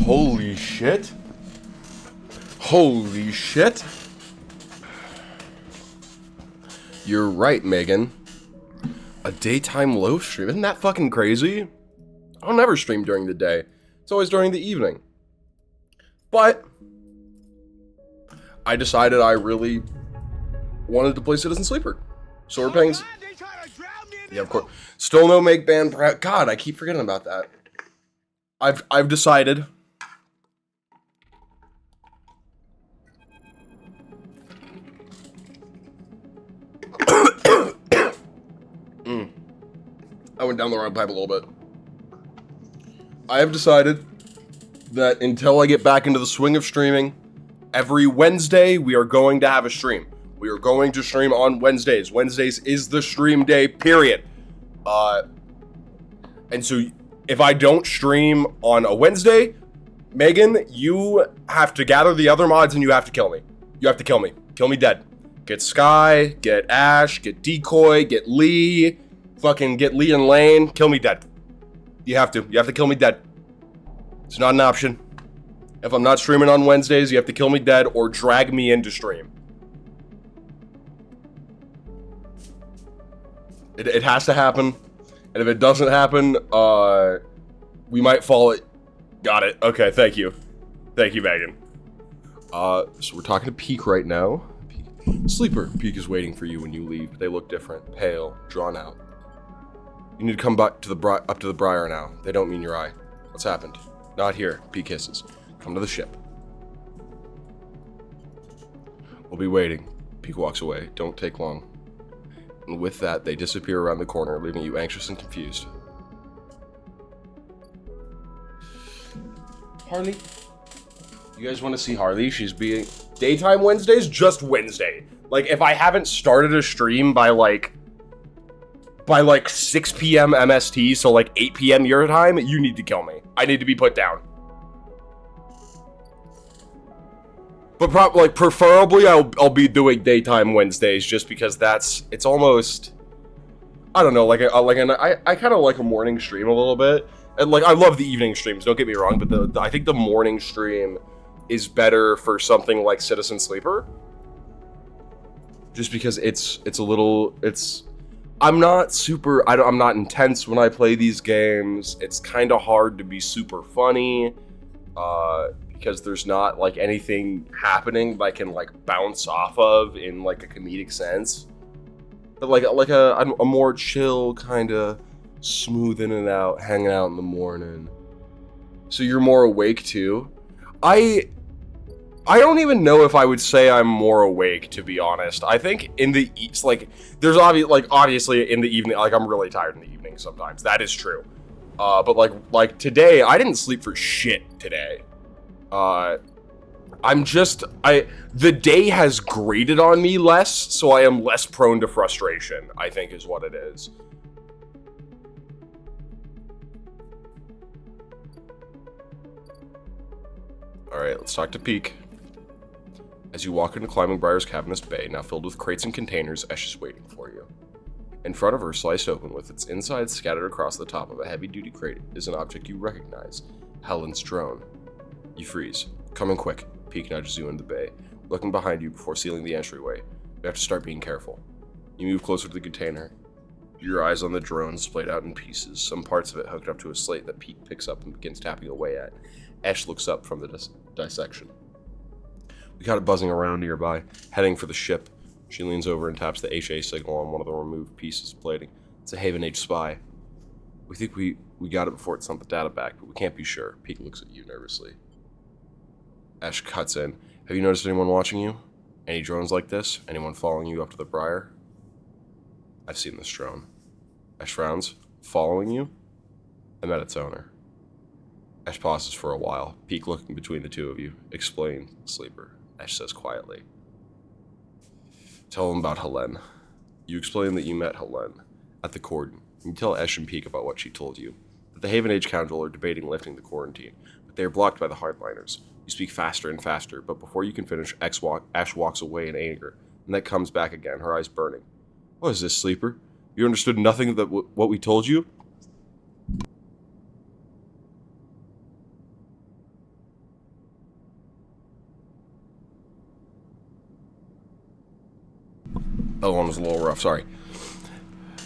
Holy shit. Holy shit. You're right, Megan. A daytime live stream. Isn't that fucking crazy? I'll never stream during the day. It's always during the evening. But I decided I really wanted to play Citizen Sleeper. So we're playing... Yeah, of course. Still no make ban... God, I keep forgetting about that. I've decided... I went down the wrong pipe a little bit. I have decided that until I get back into the swing of streaming, every Wednesday we are going to have a stream. We are going to stream on Wednesdays. Wednesdays is the stream day, period. And so if I don't stream on a Wednesday, Megan, you have to gather the other mods and you have to kill me. You have to kill me. Kill me dead. Get Sky, get Ash, get Decoy, get Lee, fucking get Lee and Lane. Kill me dead. You have to. You have to kill me dead. It's not an option. If I'm not streaming on Wednesdays, you have to kill me dead or drag me into stream. It has to happen. And if it doesn't happen, we might fall it. Got it. Okay, thank you. Thank you, Megan. So we're talking to Peak right now. Sleeper, Peak is waiting for you when you leave. They look different, pale, drawn out. You need to come back to up to the Briar now. They don't mean your eye. What's happened? Not here. Peak hisses. Come to the ship. We'll be waiting. Peak walks away. Don't take long. And with that, they disappear around the corner, leaving you anxious and confused. Harley? You guys want to see Harley? She's being... Daytime Wednesdays? Just Wednesday. Like, if I haven't started a stream by 6 p.m. MST, so like 8 p.m. your time, you need to kill me. I need to be put down. But preferably, I'll be doing Daytime Wednesdays just because it's almost... I don't know, I kind of like a morning stream a little bit. And I love the evening streams, don't get me wrong, but I think the morning stream is better for something like Citizen Sleeper. Just because I'm not intense when I play these games. It's kind of hard to be super funny, because there's not anything happening that I can bounce off of in a comedic sense. But a more chill kind of smooth in and out, hanging out in the morning. So you're more awake too. I don't even know if I would say I'm more awake, to be honest. I think in the there's obviously in the evening, I'm really tired in the evening sometimes. That is true. But today, I didn't sleep for shit today. The day has grated on me less, so I am less prone to frustration, I think is what it is. Alright, let's talk to Peak. As you walk into Climbing Briar's cavernous bay, now filled with crates and containers, Esh is waiting for you. In front of her, sliced open with its inside scattered across the top of a heavy-duty crate, is an object you recognize, Helen's drone. You freeze. Coming quick. Peak nudges you into the bay, looking behind you before sealing the entryway. You have to start being careful. You move closer to the container, your eyes on the drone splayed out in pieces, some parts of it hooked up to a slate that Peak picks up and begins tapping away at. Esh looks up from the dissection. We got it buzzing around nearby, heading for the ship. She leans over and taps the HA signal on one of the removed pieces of plating. It's a Haven H spy. We think we got it before it sent the data back, but we can't be sure. Peak looks at you nervously. Esh cuts in. Have you noticed anyone watching you? Any drones like this? Anyone following you up to the Briar? I've seen this drone. Esh frowns. Following you? I met its owner. Esh pauses for a while, Peak looking between the two of you. Explain, Sleeper, Esh says quietly. Tell him about Helen. You explain that you met Helen at the cordon. You tell Esh and Peak about what she told you. That the Haven Age Council are debating lifting the quarantine, but they are blocked by the hardliners. You speak faster and faster, but before you can finish, Ash walks away in anger, and then comes back again, her eyes burning. What is this, Sleeper? You understood nothing of what we told you? That one was a little rough, sorry.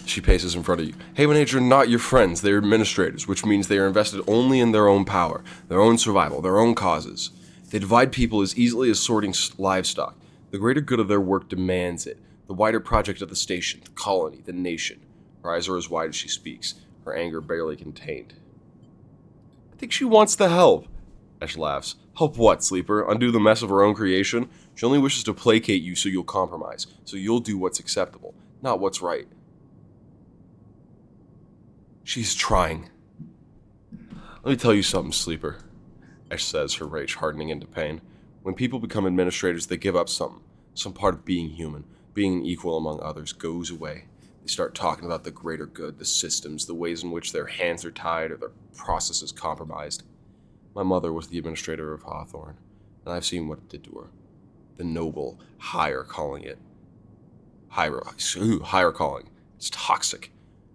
She paces in front of you. Haven Age are not your friends, they're administrators, which means they are invested only in their own power, their own survival, their own causes. They divide people as easily as sorting livestock. The greater good of their work demands it. The wider project of the station, the colony, the nation. Her eyes are as wide as she speaks, her anger barely contained. I think she wants the help. Esh laughs. Help what, Sleeper? Undo the mess of her own creation? She only wishes to placate you so you'll compromise, so you'll do what's acceptable, not what's right. She's trying. Let me tell you something, Sleeper, Esh says, her rage hardening into pain. When people become administrators, they give up something. Some part of being human, being an equal among others, goes away. They start talking about the greater good, the systems, the ways in which their hands are tied or their processes compromised. My mother was the administrator of Hawthorne, and I've seen what it did to her. The noble, higher calling. It's toxic.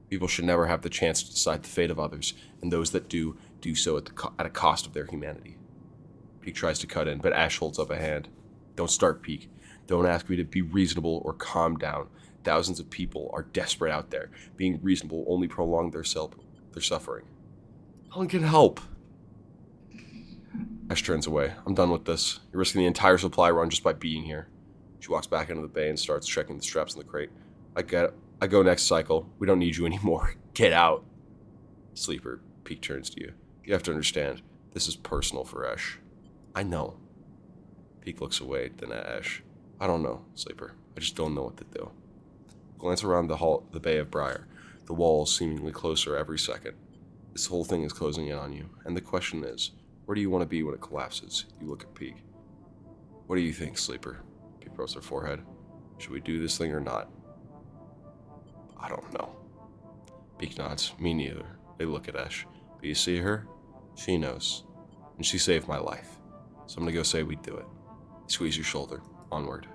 People should never have the chance to decide the fate of others, and those that do so at a cost of their humanity. Peak tries to cut in, but Ash holds up a hand. Don't start, Peak. Don't ask me to be reasonable or calm down. Thousands of people are desperate out there. Being reasonable only prolongs their suffering. Helen can help. Ash turns away. I'm done with this. You're risking the entire supply run just by being here. She walks back into the bay and starts checking the straps in the crate. I go next cycle. We don't need you anymore. Get out. Sleeper, Peak turns to you. You have to understand, this is personal for Ash. I know. Peak looks away, then at Ash. I don't know, Sleeper. I just don't know what to do. Glance around the Bay of Briar. The walls seemingly closer every second. This whole thing is closing in on you, and the question is, where do you want to be when it collapses? You look at Peak. What do you think, Sleeper? Peak rubs her forehead. Should we do this thing or not? I don't know. Peak nods. Me neither. They look at Ash. But you see her? She knows. And she saved my life. So I'm gonna go say we do it. Squeeze your shoulder. Onward.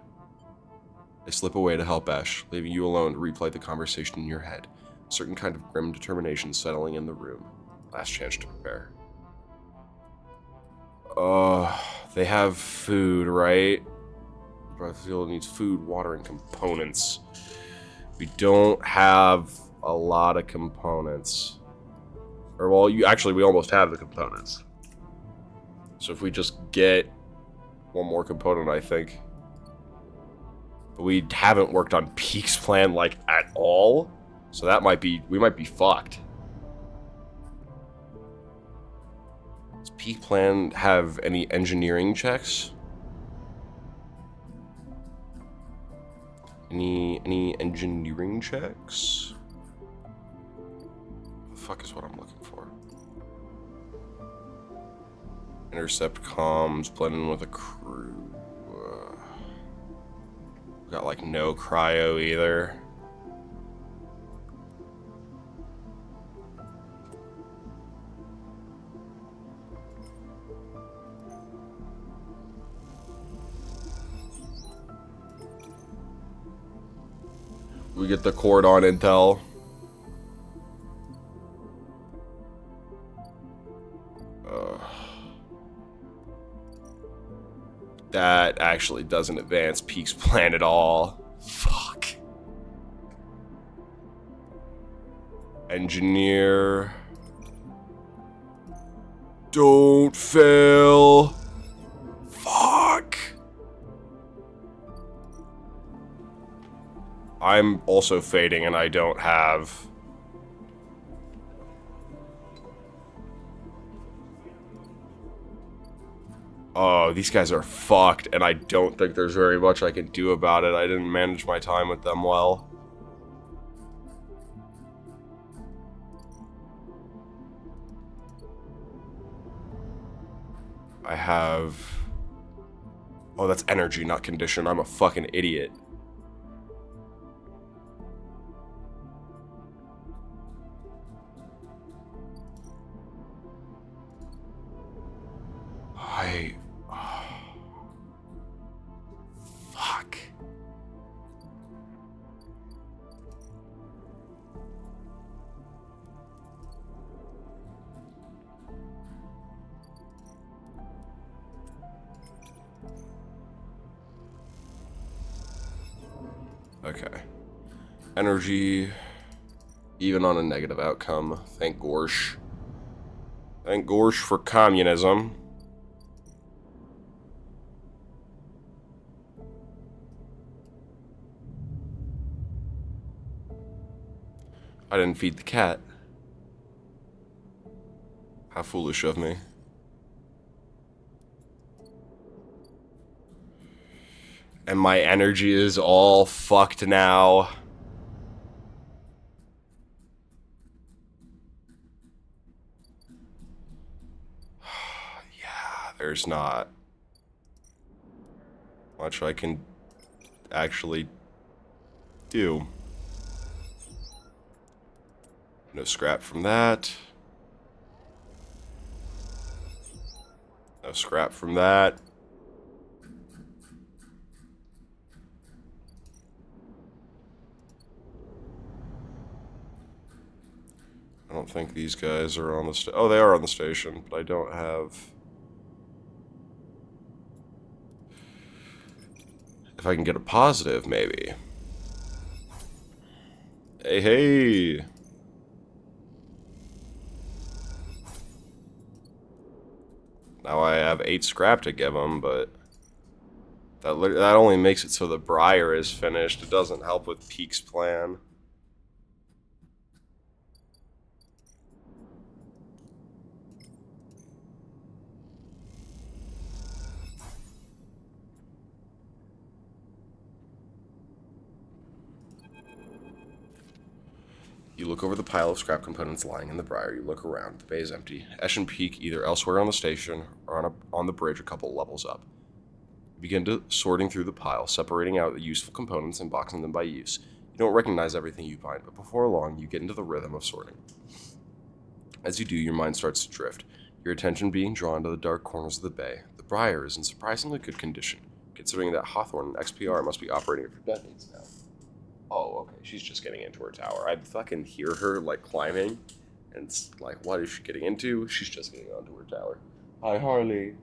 They slip away to help Ash, leaving you alone to replay the conversation in your head. A certain kind of grim determination settling in the room. Last chance to prepare. They have food, right? Battlefield needs food, water, and components. We don't have a lot of components. Or, well, we almost have the components. So if we just get one more component, I think. But we haven't worked on Peak's plan, like, at all. So that might be, we might be fucked. Does Peak plan have any engineering checks? Any engineering checks? The fuck is what I'm looking for? Intercept comms, blend in with a crew. Got like no cryo either. We get the Cordon intel. That actually doesn't advance Peak's plan at all. Fuck. Engineer. Don't fail. Fuck. I'm also fading and I don't have... Oh, these guys are fucked, and I don't think there's very much I can do about it. I didn't manage my time with them well. I have... Oh, that's energy, not condition. I'm a fucking idiot. Fuck. Okay. Energy, even on a negative outcome. Thank Gorsh. Thank Gorsh for communism. I didn't feed the cat. How foolish of me. And my energy is all fucked now. Yeah, there's not much I can actually do. No scrap from that. No scrap from that. I don't think these guys are on the oh, they are on the station, but I don't have... If I can get a positive, maybe. Hey, hey! Now I have 8 scrap to give him, but that only makes it so the Briar is finished. It doesn't help with Peak's plan. You look over the pile of scrap components lying in the Briar. You look around. The bay is empty. Esh and Peak either elsewhere on the station or on the bridge a couple levels up. You begin sorting through the pile, separating out the useful components and boxing them by use. You don't recognize everything you find, but before long, you get into the rhythm of sorting. As you do, your mind starts to drift, your attention being drawn to the dark corners of the bay. The Briar is in surprisingly good condition, considering that Hawthorne and XPR must be operating it for decades now. Oh, okay, she's just getting into her tower. I fucking hear her, like, climbing, and it's like, what is she getting into? She's just getting onto her tower. Hi, Harley.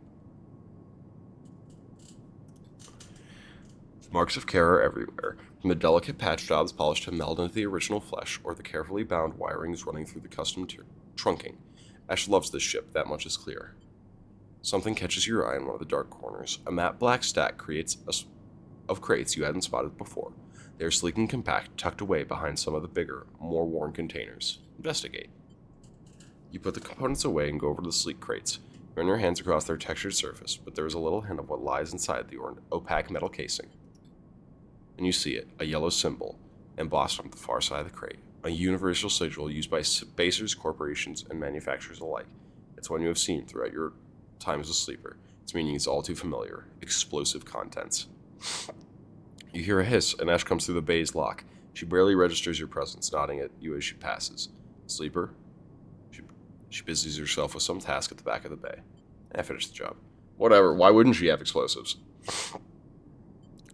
Marks of care are everywhere, from the delicate patch jobs polished to meld into the original flesh, or the carefully bound wirings running through the custom trunking. Ash loves this ship, that much is clear. Something catches your eye in one of the dark corners. A matte black stack of crates you hadn't spotted before. They are sleek and compact, tucked away behind some of the bigger, more worn containers. Investigate. You put the components away and go over to the sleek crates. You run your hands across their textured surface, but there is a little hint of what lies inside the opaque metal casing. And you see it, a yellow symbol, embossed on the far side of the crate. A universal sigil used by basers, corporations, and manufacturers alike. It's one you have seen throughout your time as a sleeper. Its meaning is all too familiar. Explosive contents. You hear a hiss, and Ash comes through the bay's lock. She barely registers your presence, nodding at you as she passes. Sleeper? She busies herself with some task at the back of the bay. I finished the job. Whatever, why wouldn't she have explosives?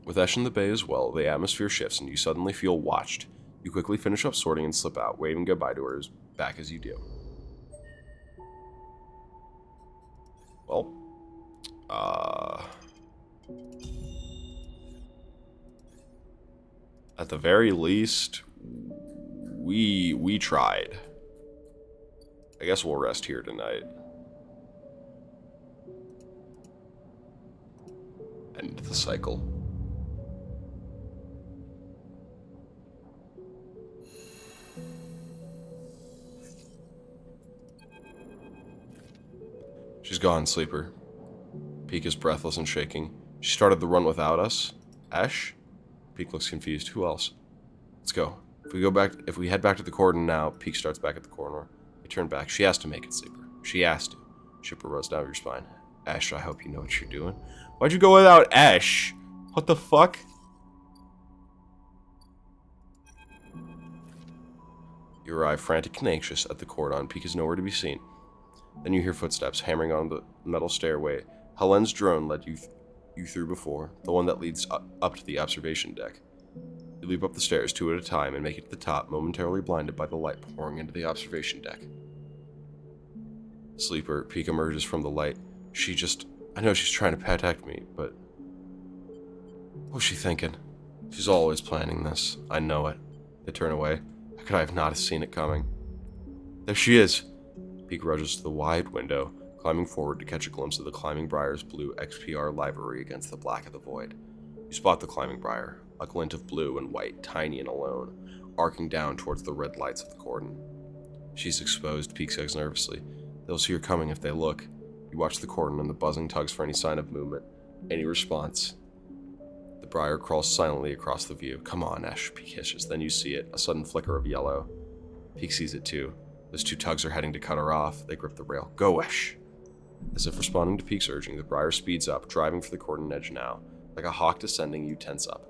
With Ash in the bay as well, the atmosphere shifts and you suddenly feel watched. You quickly finish up sorting and slip out, waving goodbye to her back as you do. Well, at the very least, we tried. I guess we'll rest here tonight. End the cycle. She's gone, Sleeper. Peak is breathless and shaking. She started the run without us? Ash? Peak looks confused. Who else? Let's go. If we head back to the cordon now, Peak starts back at the corner. They turn back. She has to make it, Sleeper. She has to. Shipper runs down your spine. Ash, I hope you know what you're doing. Why'd you go without Ash? What the fuck? You arrive frantic and anxious at the cordon. Peak is nowhere to be seen. Then you hear footsteps hammering on the metal stairway. Helen's drone led you through before, the one that leads up to the observation deck. You leap up the stairs 2 at a time and make it to the top, momentarily blinded by the light pouring into the observation deck. Sleeper, Peak emerges from the light. I know she's trying to protect me, but what's she thinking? She's always planning this. I know it. They turn away. How could I have not seen it coming? There she is. Peak rushes to the wide window, climbing forward to catch a glimpse of the Climbing Briar's blue XPR livery against the black of the void. You spot the Climbing Briar, a glint of blue and white, tiny and alone, arcing down towards the red lights of the cordon. She's exposed, Peak says nervously. They'll see her coming if they look. You watch the cordon and the buzzing tugs for any sign of movement, any response. The Briar crawls silently across the view. Come on, Ash, Peak hisses. Then you see it, a sudden flicker of yellow. Peak sees it too. Those 2 tugs are heading to cut her off. They grip the rail. Go, Ash! As if responding to Peak's urging, the Briar speeds up, driving for the cordon edge now. Like a hawk descending, you tense up.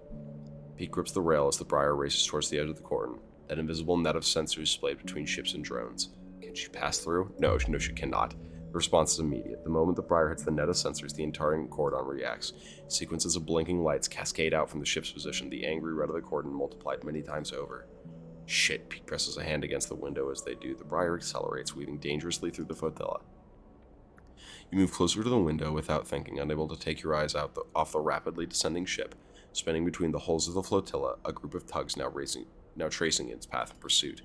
Peak grips the rail as the Briar races towards the edge of the cordon, that invisible net of sensors splayed between ships and drones. Can she pass through? No, she cannot. The response is immediate. The moment the Briar hits the net of sensors, the entire cordon reacts. Sequences of blinking lights cascade out from the ship's position, the angry red of the cordon multiplied many times over. Shit, Peak presses a hand against the window as they do. The Briar accelerates, weaving dangerously through the flotilla. You move closer to the window without thinking, unable to take your eyes off the rapidly descending ship. Spinning between the hulls of the flotilla, a group of tugs now tracing its path in pursuit.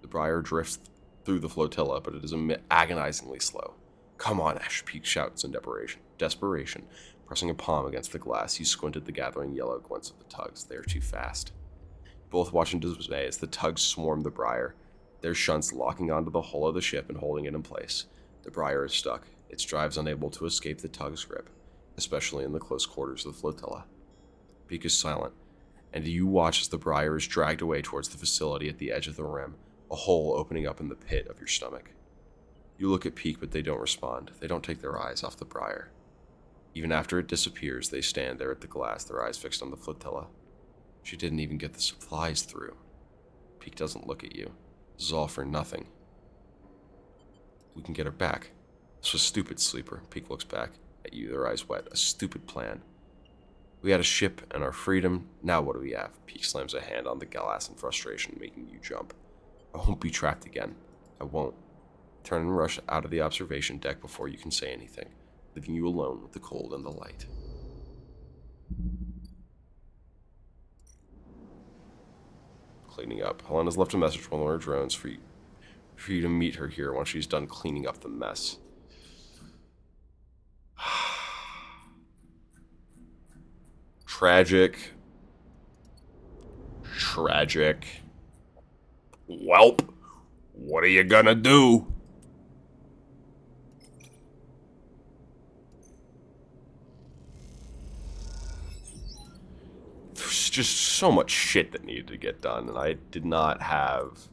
The Briar drifts through the flotilla, but it is agonizingly slow. Come on, Ash, Peak shouts in desperation. Pressing a palm against the glass, he squinted the gathering yellow glints of the tugs. They are too fast. Both watch in dismay as the tugs swarm the Briar, their shunts locking onto the hull of the ship and holding it in place. The Briar is stuck, its drives unable to escape the tug's grip, especially in the close quarters of the flotilla. Peak is silent, and you watch as the Briar is dragged away towards the facility at the edge of the rim, a hole opening up in the pit of your stomach. You look at Peak, but they don't respond. They don't take their eyes off the Briar. Even after it disappears, they stand there at the glass, their eyes fixed on the flotilla. She didn't even get the supplies through. Peak doesn't look at you. This is all for nothing. We can get her back. This was stupid, Sleeper. Peak looks back at you, their eyes wet. A stupid plan. We had a ship and our freedom. Now what do we have? Peak slams a hand on the glass in frustration, making you jump. I won't be trapped again. I won't. Turn and rush out of the observation deck before you can say anything, leaving you alone with the cold and the light. Cleaning up. Helena's left a message from one of her drones for you to meet her here once she's done cleaning up the mess. Tragic. Welp. What are you gonna do? There's just so much shit that needed to get done, and I did not have...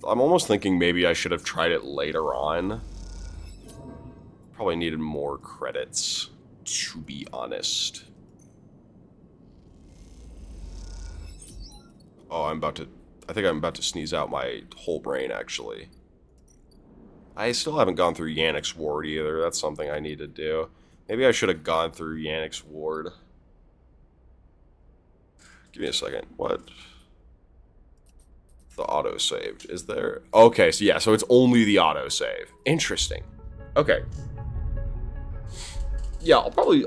I'm almost thinking maybe I should have tried it later on. Probably needed more credits, to be honest. Oh, I think I'm about to sneeze out my whole brain, actually. I still haven't gone through Yannick's ward either. That's something I need to do. Maybe I should have gone through Yannick's ward. Give me a second. What? The auto-saved. Is there? Okay, so yeah, so it's only the auto-save. Interesting. Okay. Yeah,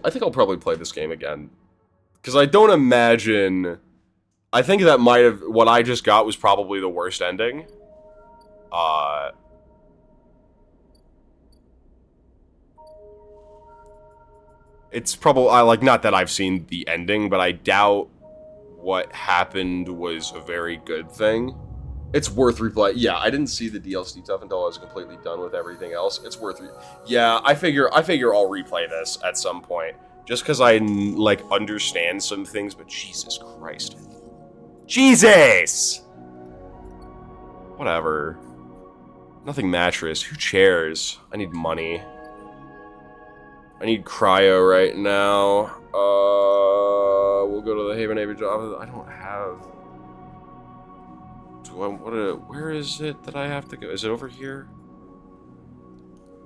I think I'll probably play this game again. Because I don't imagine... I think that might have... What I just got was probably the worst ending. It's probably... not that I've seen the ending, but I doubt what happened was a very good thing. It's worth replay. Yeah, I didn't see the DLC stuff until I was completely done with everything else. It's worth... Yeah, I figure I'll replay this at some point. Just because I, understand some things, but Jesus Christ. Jesus! Whatever. Nothing mattress. Who cares? I need money. I need cryo right now. We'll go to the Haven Navy job. I don't have... where is it that I have to go? Is it over here?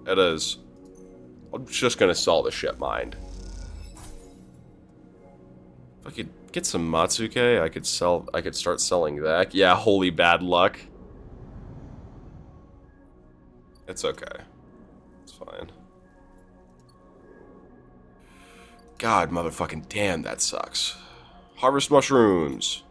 It is. I'm just gonna sell the ship mind. If I could get some Matsuke, I could start selling that. Yeah, holy bad luck. It's okay. It's fine. God, motherfucking damn, that sucks. Harvest mushrooms.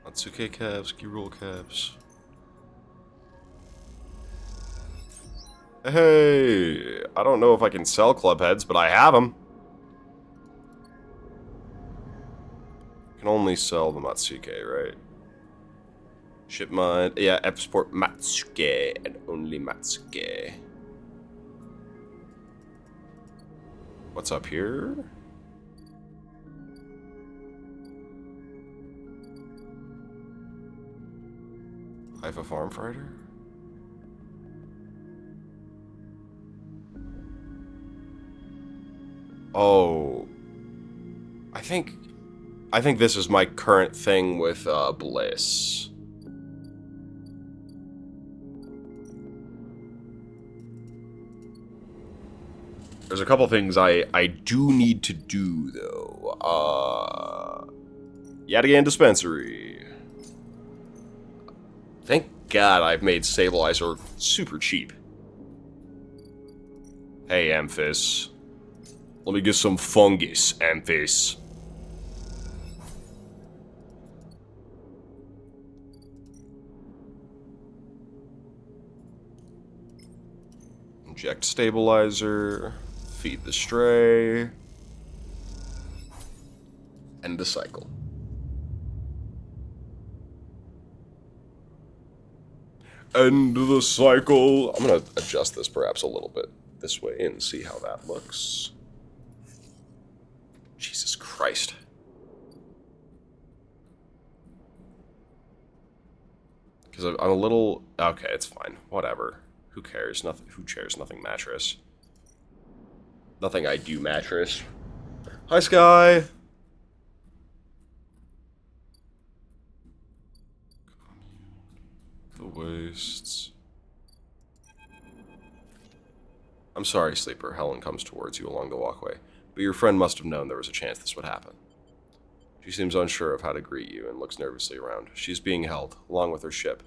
Matsuke caps, Girul caps. Hey, I don't know if I can sell club heads, but I have them. Can only sell the Matsuke, right? Ship mine, yeah, export Matsuke and only Matsuke. What's up here? Haifa Farm Fighter? Oh, I think this is my current thing with Bliss. There's a couple things I do need to do though. Yataghan Dispensary. Thank God I've made Stabilizer super cheap. Hey, Amphis. Let me get some fungus, Amphis. Inject stabilizer. Feed the stray. End the cycle. End the cycle. I'm gonna adjust this perhaps a little bit this way and see how that looks. Jesus Christ. Because I'm a little... Okay, it's fine. Whatever. Who cares? Nothing. Who cares? Nothing mattress. Nothing I do mattress. Hi, Sky. The wastes. I'm sorry, Sleeper. Helen comes towards you along the walkway. But your friend must have known there was a chance this would happen. She seems unsure of how to greet you and looks nervously around. She's being held, along with her ship.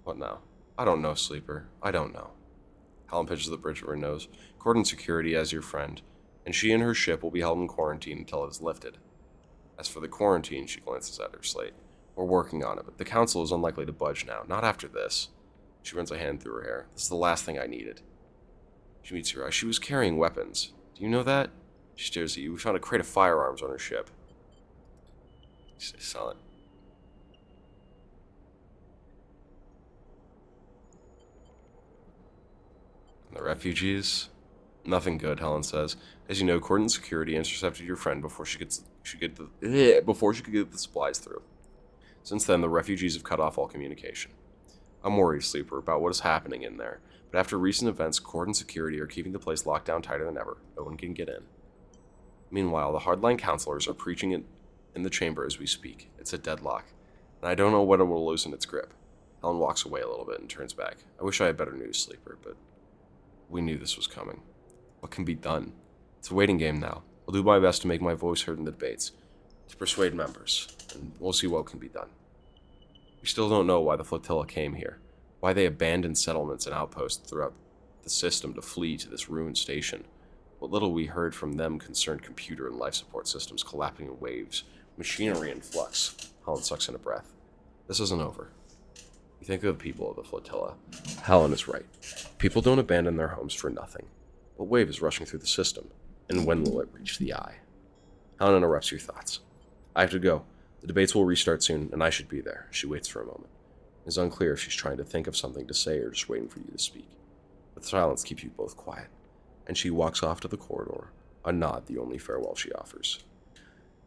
What now? I don't know, Sleeper. I don't know. Helen pinches the bridge of her nose. Cordon Security as your friend, and she and her ship will be held in quarantine until it is lifted. As for the quarantine, she glances at her slate. We're working on it, but the Council is unlikely to budge now. Not after this. She runs a hand through her hair. This is the last thing I needed. She meets your eye. She was carrying weapons. Do you know that? She stares at you. We found a crate of firearms on her ship. You stay silent. And the refugees? Nothing good, Helen says. As you know, Cordon Security intercepted your friend before she could get the supplies through. Since then, the refugees have cut off all communication. I'm worried, Sleeper, about what is happening in there. But after recent events, Cordon Security are keeping the place locked down tighter than ever. No one can get in. Meanwhile, the hardline counselors are preaching it in the chamber as we speak. It's a deadlock, and I don't know when it will loosen its grip. Helen walks away a little bit and turns back. I wish I had better news, Sleeper, but we knew this was coming. What can be done? It's a waiting game now. I'll do my best to make my voice heard in the debates, to persuade members, and we'll see what can be done. We still don't know why the flotilla came here, why they abandoned settlements and outposts throughout the system to flee to this ruined station. What little we heard from them concerned computer and life support systems collapsing in waves, machinery in flux. Helen sucks in a breath. This isn't over. You think of the people of the flotilla. Helen is right. People don't abandon their homes for nothing. What wave is rushing through the system, and when will it reach the eye? Helen interrupts your thoughts. I have to go. The debates will restart soon, and I should be there. She waits for a moment. It is unclear if she's trying to think of something to say or just waiting for you to speak. But silence keeps you both quiet, and she walks off to the corridor, a nod the only farewell she offers.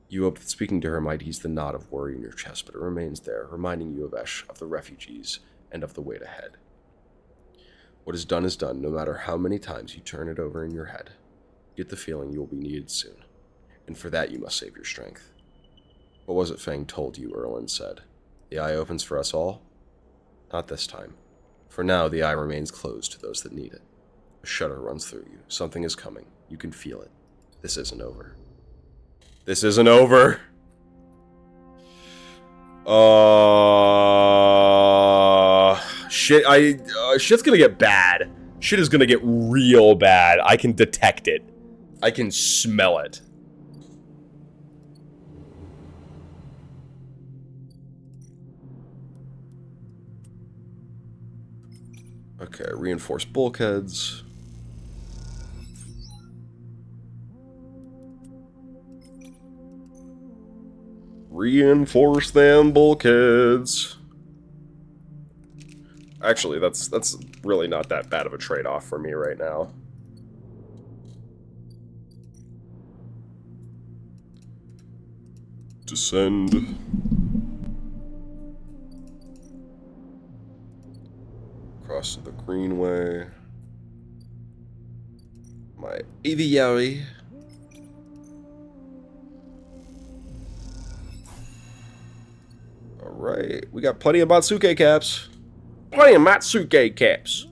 You hope that speaking to her might ease the knot of worry in your chest, but it remains there, reminding you of Esh, of the refugees, and of the wait ahead. What is done, no matter how many times you turn it over in your head. Get the feeling you will be needed soon, and for that you must save your strength. What was it Fang told you, Erlen said? The eye opens for us all? Not this time. For now, the eye remains closed to those that need it. A shudder runs through you. Something is coming. You can feel it. This isn't over. This isn't over! Shit's gonna get bad. Shit is gonna get real bad. I can detect it. I can smell it. Okay, reinforced bulkheads. Reinforce them bulkheads. Actually, that's really not that bad of a trade-off for me right now. Descend. Cross the Greenway. My aviary. Alright, we got plenty of Matsuke caps. Plenty of Matsuke caps.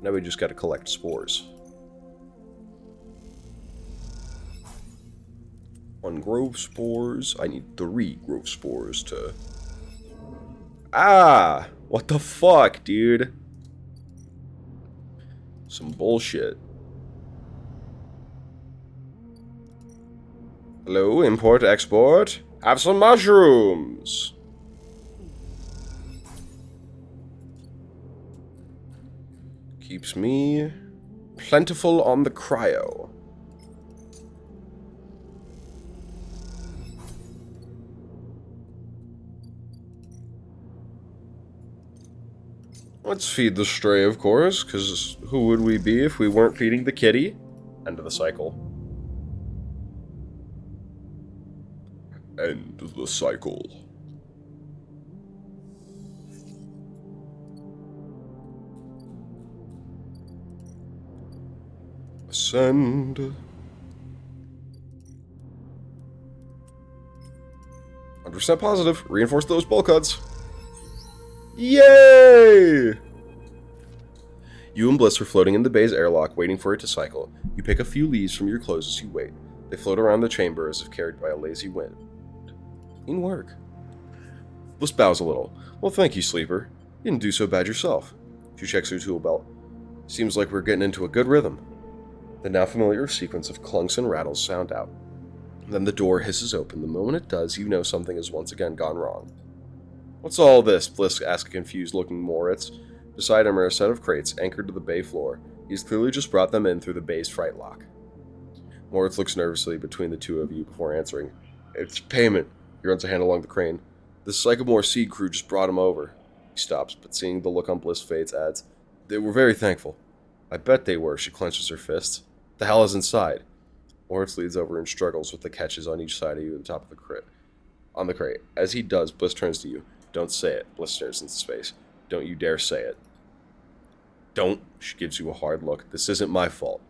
Now we just gotta collect spores. 1 grove spores. I need 3 grove spores to... Ah! What the fuck, dude? Some bullshit. Hello, import, export. Have some mushrooms. Keeps me plentiful on the cryo. Let's feed the stray, of course, because who would we be if we weren't feeding the kitty? End of the cycle. End the cycle. Ascend. 100% positive. Reinforce those bulkheads. Yay! You and Bliss are floating in the bay's airlock, waiting for it to cycle. You pick a few leaves from your clothes as you wait. They float around the chamber as if carried by a lazy wind. Clean work. Bliss bows a little. Well, thank you, Sleeper. You didn't do so bad yourself. She checks her tool belt. Seems like we're getting into a good rhythm. The now familiar sequence of clunks and rattles sound out. Then the door hisses open. The moment it does, you know something has once again gone wrong. What's all this? Bliss asks a confused-looking Moritz. Beside him are a set of crates anchored to the bay floor. He's clearly just brought them in through the bay's fright lock. Moritz looks nervously between the two of you before answering. It's payment. He runs a hand along the crane. The Sycamore Seed crew just brought him over. He stops, but seeing the look on Bliss' face, adds, They were very thankful. I bet they were. She clenches her fists. The hell is inside? Moritz leads over and struggles with the catches on each side of you at the top of the crate. On the crate. As he does, Bliss turns to you. Don't say it. Bliss stares into space. Don't you dare say it. Don't. She gives you a hard look. This isn't my fault.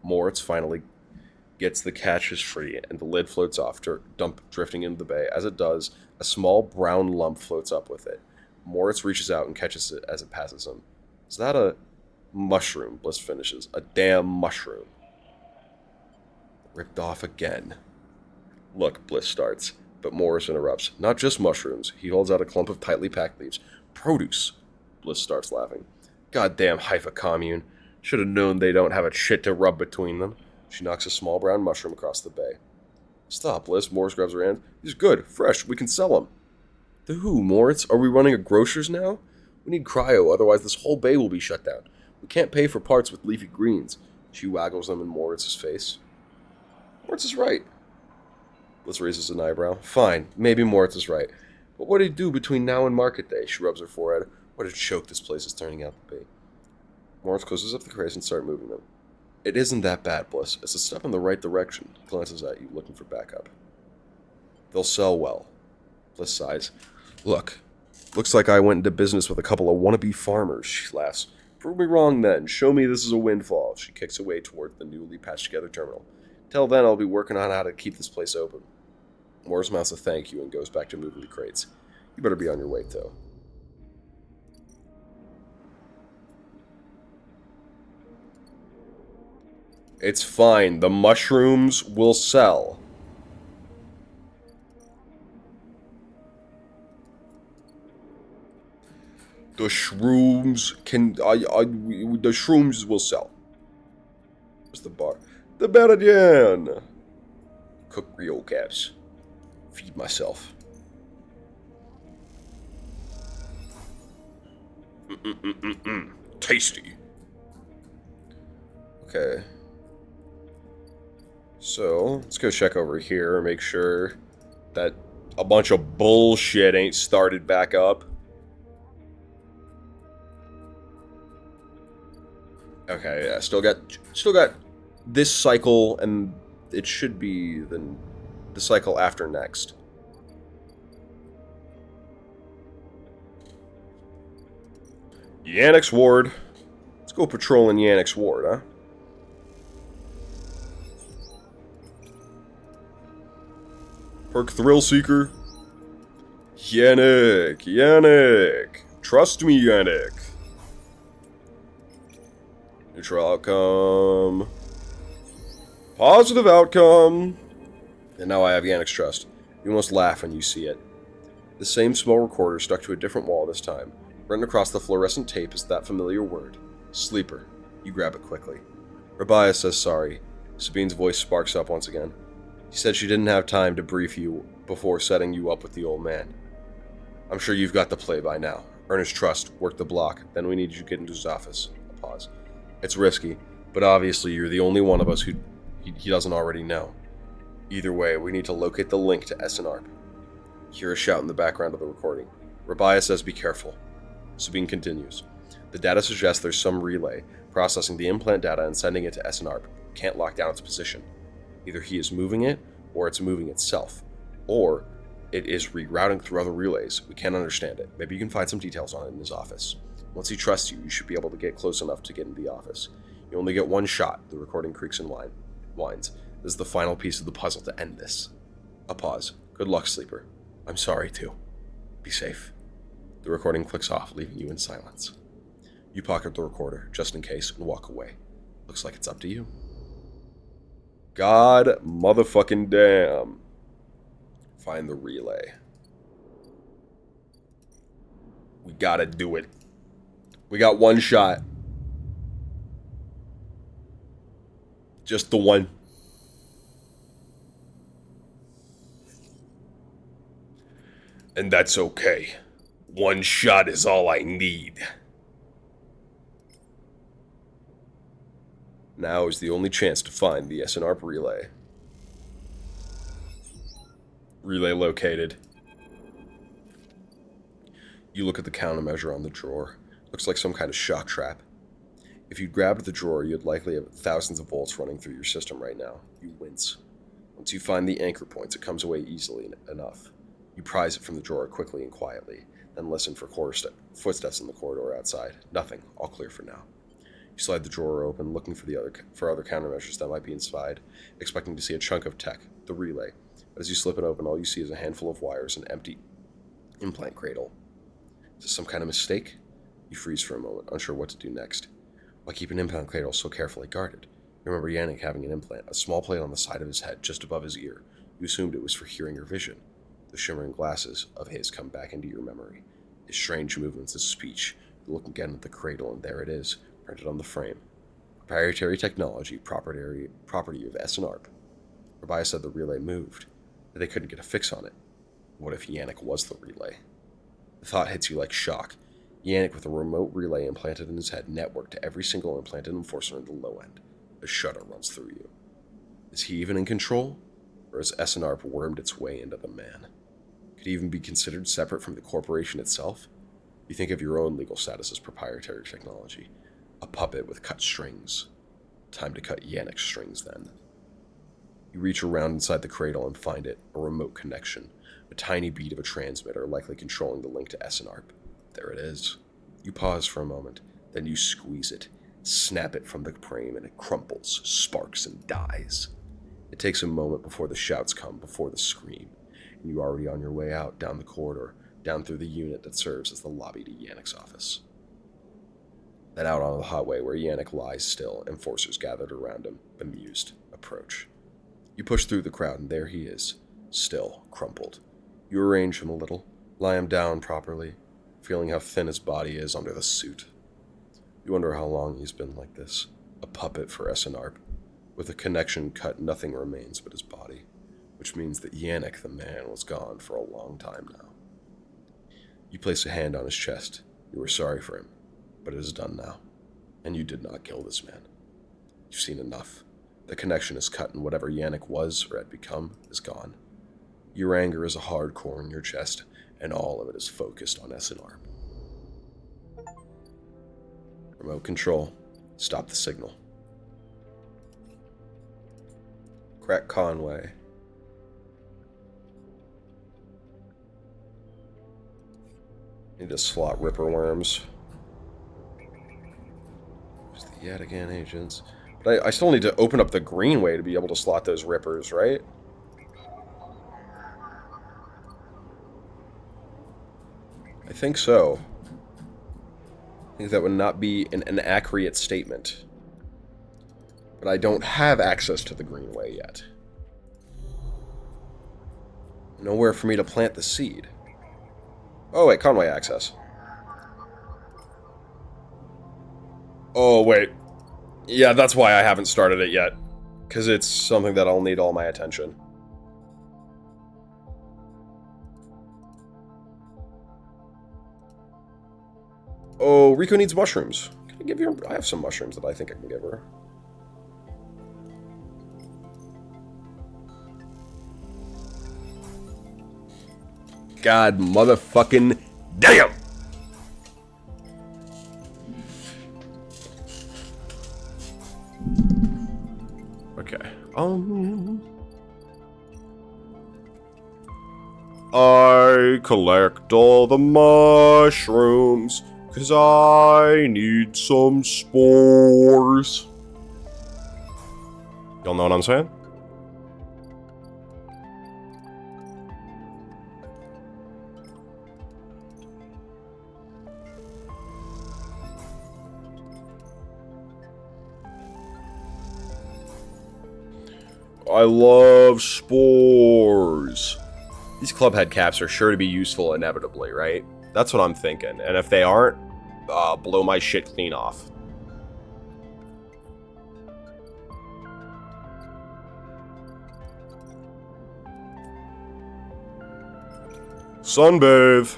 Moritz finally gets the catches free, and the lid floats off, drifting into the bay. As it does, a small brown lump floats up with it. Moritz reaches out and catches it as it passes him. Is that a mushroom? Bliss finishes. A damn mushroom. Ripped off again. Look, Bliss starts. But Morris interrupts. Not just mushrooms. He holds out a clump of tightly packed leaves. Produce. Bliss starts laughing. Goddamn Haifa commune. Should have known they don't have a shit to rub between them. She knocks a small brown mushroom across the bay. Stop, Bliss. Morris grabs her hand. He's good. Fresh. We can sell them. To who, Moritz? Are we running a grocer's now? We need cryo, otherwise this whole bay will be shut down. We can't pay for parts with leafy greens. She waggles them in Moritz's face. Moritz is right. Bliss raises an eyebrow. Fine, maybe Moritz is right. But what do you do between now and market day? She rubs her forehead. What a choke this place is turning out to be. Moritz closes up the crates and starts moving them. It isn't that bad, Bliss. It's a step in the right direction. He glances at you, looking for backup. They'll sell well. Bliss sighs. Look, looks like I went into business with a couple of wannabe farmers. She laughs. Prove me wrong then. Show me this is a windfall. She kicks away toward the newly patched together terminal. Till then, I'll be working on how to keep this place open. Morris mouths a thank you and goes back to moving the crates. You better be on your way, though. It's fine. The mushrooms will sell. The shrooms can... the shrooms will sell. Where's the bar? The Beradian! Cook Rio caps. Feed myself. Tasty. Okay. So, let's go check over here and make sure that a bunch of bullshit ain't started back up. Okay, yeah, still got this cycle, and it should be the cycle after next. Yannick's Ward. Let's go patrolling Yannick's Ward, huh? Perk Thrill Seeker. Yannick. Trust me, Yannick. Neutral outcome. Positive outcome. And now I have Yannick's trust. You almost laugh when you see it. The same small recorder stuck to a different wall this time. Written across the fluorescent tape is that familiar word. Sleeper. You grab it quickly. Rabia says sorry. Sabine's voice sparks up once again. She said she didn't have time to brief you before setting you up with the old man. I'm sure you've got the play by now. Earn his trust, work the block, then we need you to get into his office. A pause. It's risky, But obviously you're the only one of us who he doesn't already know. Either way, we need to locate the link to SNARP. Hear a shout in the background of the recording. Rabia says be careful. Sabine continues. The data suggests there's some relay processing the implant data and sending it to SNARP. Can't lock down its position. Either he is moving it, or it's moving itself. Or it is rerouting through other relays. We can't understand it. Maybe you can find some details on it in his office. Once he trusts you, you should be able to get close enough to get into the office. You only get one shot. The recording creaks and whines. This is the final piece of the puzzle to end this. A pause. Good luck, sleeper. I'm sorry, too. Be safe. The recording clicks off, leaving you in silence. You pocket the recorder, just in case, and walk away. Looks like it's up to you. God motherfucking damn. Find the relay. We gotta do it. We got one shot. Just the one. And that's okay. One shot is all I need. Now is the only chance to find the SNARP relay. Relay located. You look at the countermeasure on the drawer. Looks like some kind of shock trap. If you grabbed the drawer, you'd likely have thousands of volts running through your system right now. You wince. Once you find the anchor points, it comes away easily enough. You prise it from the drawer quickly and quietly, then listen for footsteps in the corridor outside. Nothing. All clear for now. You slide the drawer open, looking for other countermeasures that might be inside, expecting to see a chunk of tech, the relay. But as you slip it open, all you see is a handful of wires and an empty implant cradle. Is this some kind of mistake? You freeze for a moment, unsure what to do next. Why keep an implant cradle so carefully guarded? You remember Yannick having an implant, a small plate on the side of his head, just above his ear. You assumed it was for hearing or vision. The shimmering glasses of his come back into your memory. His strange movements, his speech. You look again at the cradle, and there it is, printed on the frame. Proprietary technology, property of SNARP. Rabia said the relay moved, but they couldn't get a fix on it. What if Yannick was the relay? The thought hits you like shock. Yannick with a remote relay implanted in his head networked to every single implanted enforcer in the low end. A shudder runs through you. Is he even in control? Or has SNARP wormed its way into the man? Could he even be considered separate from the corporation itself? You think of your own legal status as proprietary technology. A puppet with cut strings. Time to cut Yannick's strings then. You reach around inside the cradle and find it, a remote connection. A tiny bead of a transmitter likely controlling the link to SNARP. There it is. You pause for a moment, then you squeeze it, snap it from the frame, and it crumples, sparks, and dies. It takes a moment before the shouts come, before the scream, and you're already on your way out, down the corridor, down through the unit that serves as the lobby to Yannick's office. Then out onto the hallway where Yannick lies still, enforcers gathered around him, bemused, approach. You push through the crowd, and there he is, still, crumpled. You arrange him a little, lie him down properly, feeling how thin his body is under the suit. You wonder how long he's been like this, a puppet for SNARP. With a connection cut, nothing remains but his body, which means that Yannick the man was gone for a long time now. You place a hand on his chest. You were sorry for him, but it is done now, and you did not kill this man. You've seen enough. The connection is cut, and whatever Yannick was or had become is gone. Your anger is a hard core in your chest, and all of it is focused on SNARP. Remote control. Stop the signal. Crack Conway. Need to slot Ripper worms. There's the Yadigan agents. But I still need to open up the Greenway to be able to slot those Rippers, right? I think so. I think that would not be an accurate statement. But I don't have access to the Greenway yet. Nowhere for me to plant the seed. Oh, wait, Conway access. Oh, wait. Yeah, that's why I haven't started it yet. Because it's something that I'll need all my attention. Oh, Rico needs mushrooms. Can I give you? I have some mushrooms that I think I can give her. God motherfucking damn! Okay. I collect all the mushrooms, 'cause I need some spores. Y'all know what I'm saying? I love spores. These club head caps are sure to be useful inevitably, right? That's what I'm thinking. And if they aren't, blow my shit clean off. Sunbathe.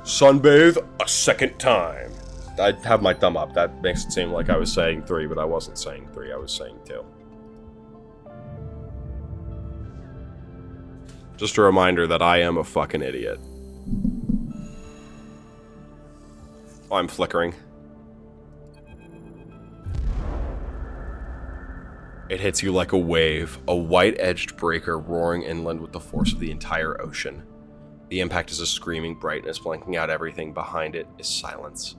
Sunbathe a second time. I have my thumb up. That makes it seem like I was saying 3, but I wasn't saying 3. I was saying 2. Just a reminder that I am a fucking idiot. Oh, I'm flickering. It hits you like a wave, a white-edged breaker roaring inland with the force of the entire ocean. The impact is a screaming brightness, blanking out everything. Behind it is silence.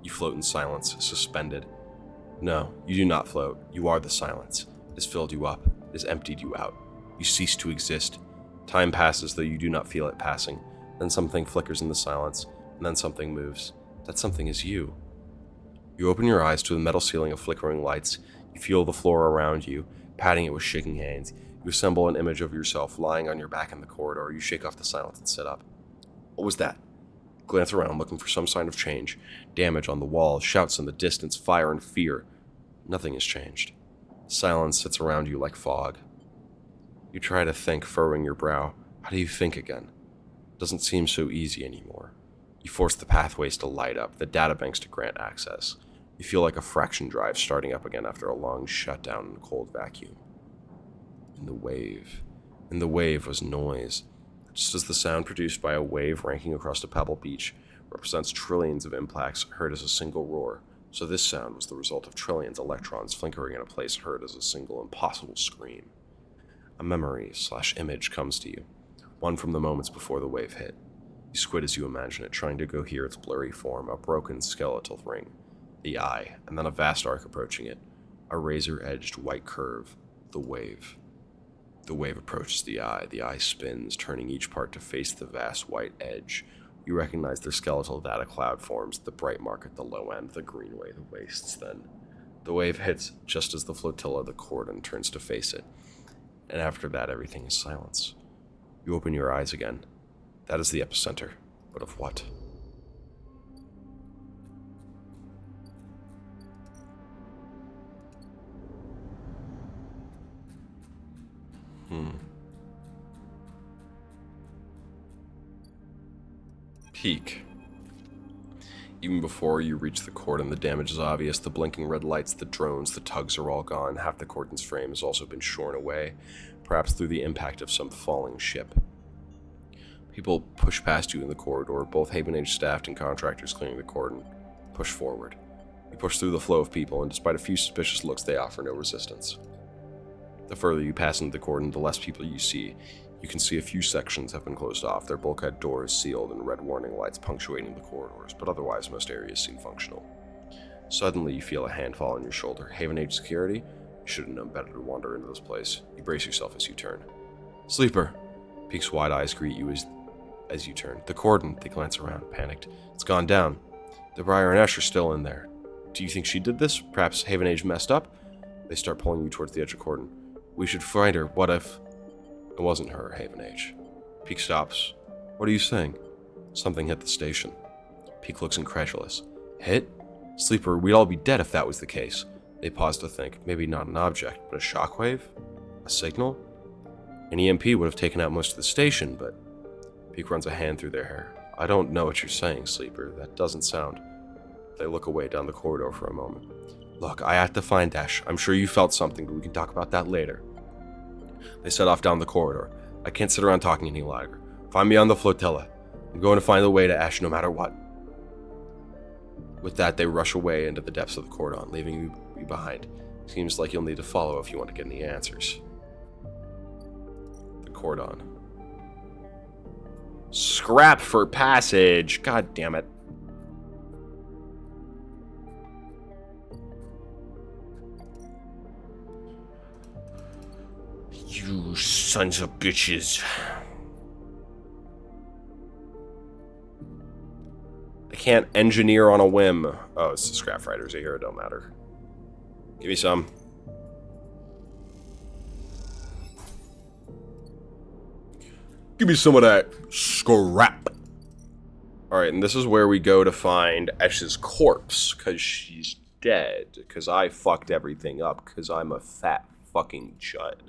You float in silence, suspended. No, you do not float. You are the silence. It has filled you up. It has emptied you out. You cease to exist. Time passes, though you do not feel it passing. Then something flickers in the silence, and then something moves. That something is you. You open your eyes to the metal ceiling of flickering lights. You feel the floor around you, patting it with shaking hands. You assemble an image of yourself lying on your back in the corridor. You shake off the silence and sit up. What was that? Glance around, looking for some sign of change. Damage on the wall, shouts in the distance, fire and fear. Nothing has changed. Silence sits around you like fog. You try to think, furrowing your brow. How do you think again? It doesn't seem so easy anymore. You force the pathways to light up, the databanks to grant access. You feel like a fraction drive starting up again after a long shutdown in a cold vacuum. In the wave was noise. Just as the sound produced by a wave ranking across a pebble beach represents trillions of impacts heard as a single roar, so this sound was the result of trillions of electrons flickering in a place heard as a single impossible scream. A memory/image comes to you, one from the moments before the wave hit. You squint as you imagine it, trying to cohere its blurry form, a broken skeletal ring, the eye, and then a vast arc approaching it, a razor-edged white curve, the wave. The wave approaches the eye spins, turning each part to face the vast white edge. You recognize their skeletal data cloud forms, the bright mark at the low end, the greenway, the wastes then. The wave hits just as the flotilla, the cordon, turns to face it. And after that, everything is silence. You open your eyes again. That is the epicenter. But of what? Peak. Even before you reach the cordon, the damage is obvious. The blinking red lights, the drones, the tugs are all gone. Half the cordon's frame has also been shorn away, perhaps through the impact of some falling ship. People push past you in the corridor, both Haven Age staff and contractors clearing the cordon. Push forward. You push through the flow of people, and despite a few suspicious looks, they offer no resistance. The further you pass into the cordon, the less people you see. You can see a few sections have been closed off, their bulkhead doors sealed and red warning lights punctuating the corridors, but otherwise most areas seem functional. Suddenly you feel a hand fall on your shoulder. Haven Age security? You should have known better to wander into this place. You brace yourself as you turn. Sleeper! Peak's wide eyes greet you as you turn. The cordon, they glance around, panicked. It's gone down. The Briar and Ash are still in there. Do you think she did this? Perhaps Haven Age messed up? They start pulling you towards the edge of the cordon. We should find her. What if... It wasn't her, Haven Age. Peak stops. What are you saying? Something hit the station. Peak looks incredulous. Hit? Sleeper, we'd all be dead if that was the case. They pause to think. Maybe not an object, but a shockwave? A signal? An EMP would have taken out most of the station, but... Peak runs a hand through their hair. I don't know what you're saying, Sleeper. That doesn't sound... They look away down the corridor for a moment. Look, I have to find Ash. I'm sure you felt something, but we can talk about that later. They set off down the corridor. I can't sit around talking any longer. Find me on the flotilla. I'm going to find the way to Ash no matter what. With that, they rush away into the depths of the cordon, leaving you behind. Seems like you'll need to follow if you want to get any answers. The cordon. Scrap for passage. God damn it. You sons of bitches. I can't engineer on a whim. Oh, it's the scrap fighters. I hear it don't matter. Give me some. Give me some of that scrap. Alright, and this is where we go to find Esh's corpse, because she's dead. Because I fucked everything up, because I'm a fat fucking chud.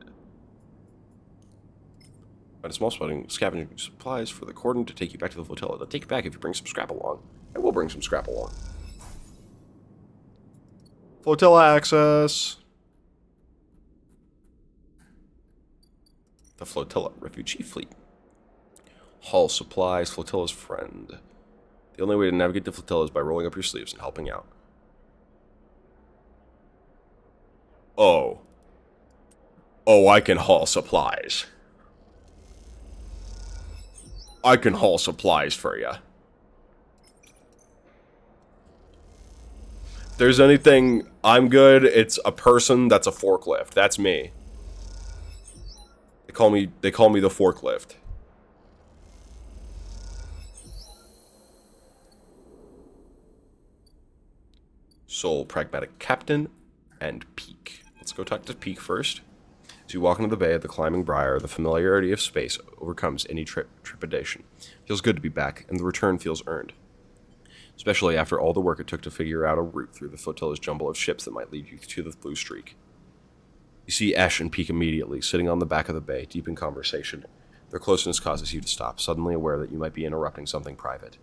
Find a small spotting scavenging supplies for the cordon to take you back to the flotilla. They'll take you back if you bring some scrap along. I will bring some scrap along. Flotilla access. The flotilla, refugee fleet. Haul supplies, flotilla's friend. The only way to navigate the flotilla is by rolling up your sleeves and helping out. Oh. Oh, I can haul supplies. I can haul supplies for you. If there's anything I'm good, it's a person that's a forklift. That's me. They call me the forklift. Sole pragmatic captain and Peak. Let's go talk to Peak first. As you walk into the bay of the climbing briar, the familiarity of space overcomes any trepidation. Feels good to be back, and the return feels earned. Especially after all the work it took to figure out a route through the flotilla's jumble of ships that might lead you to the blue streak. You see Ash and Peak immediately, sitting on the back of the bay, deep in conversation. Their closeness causes you to stop, suddenly aware that you might be interrupting something private.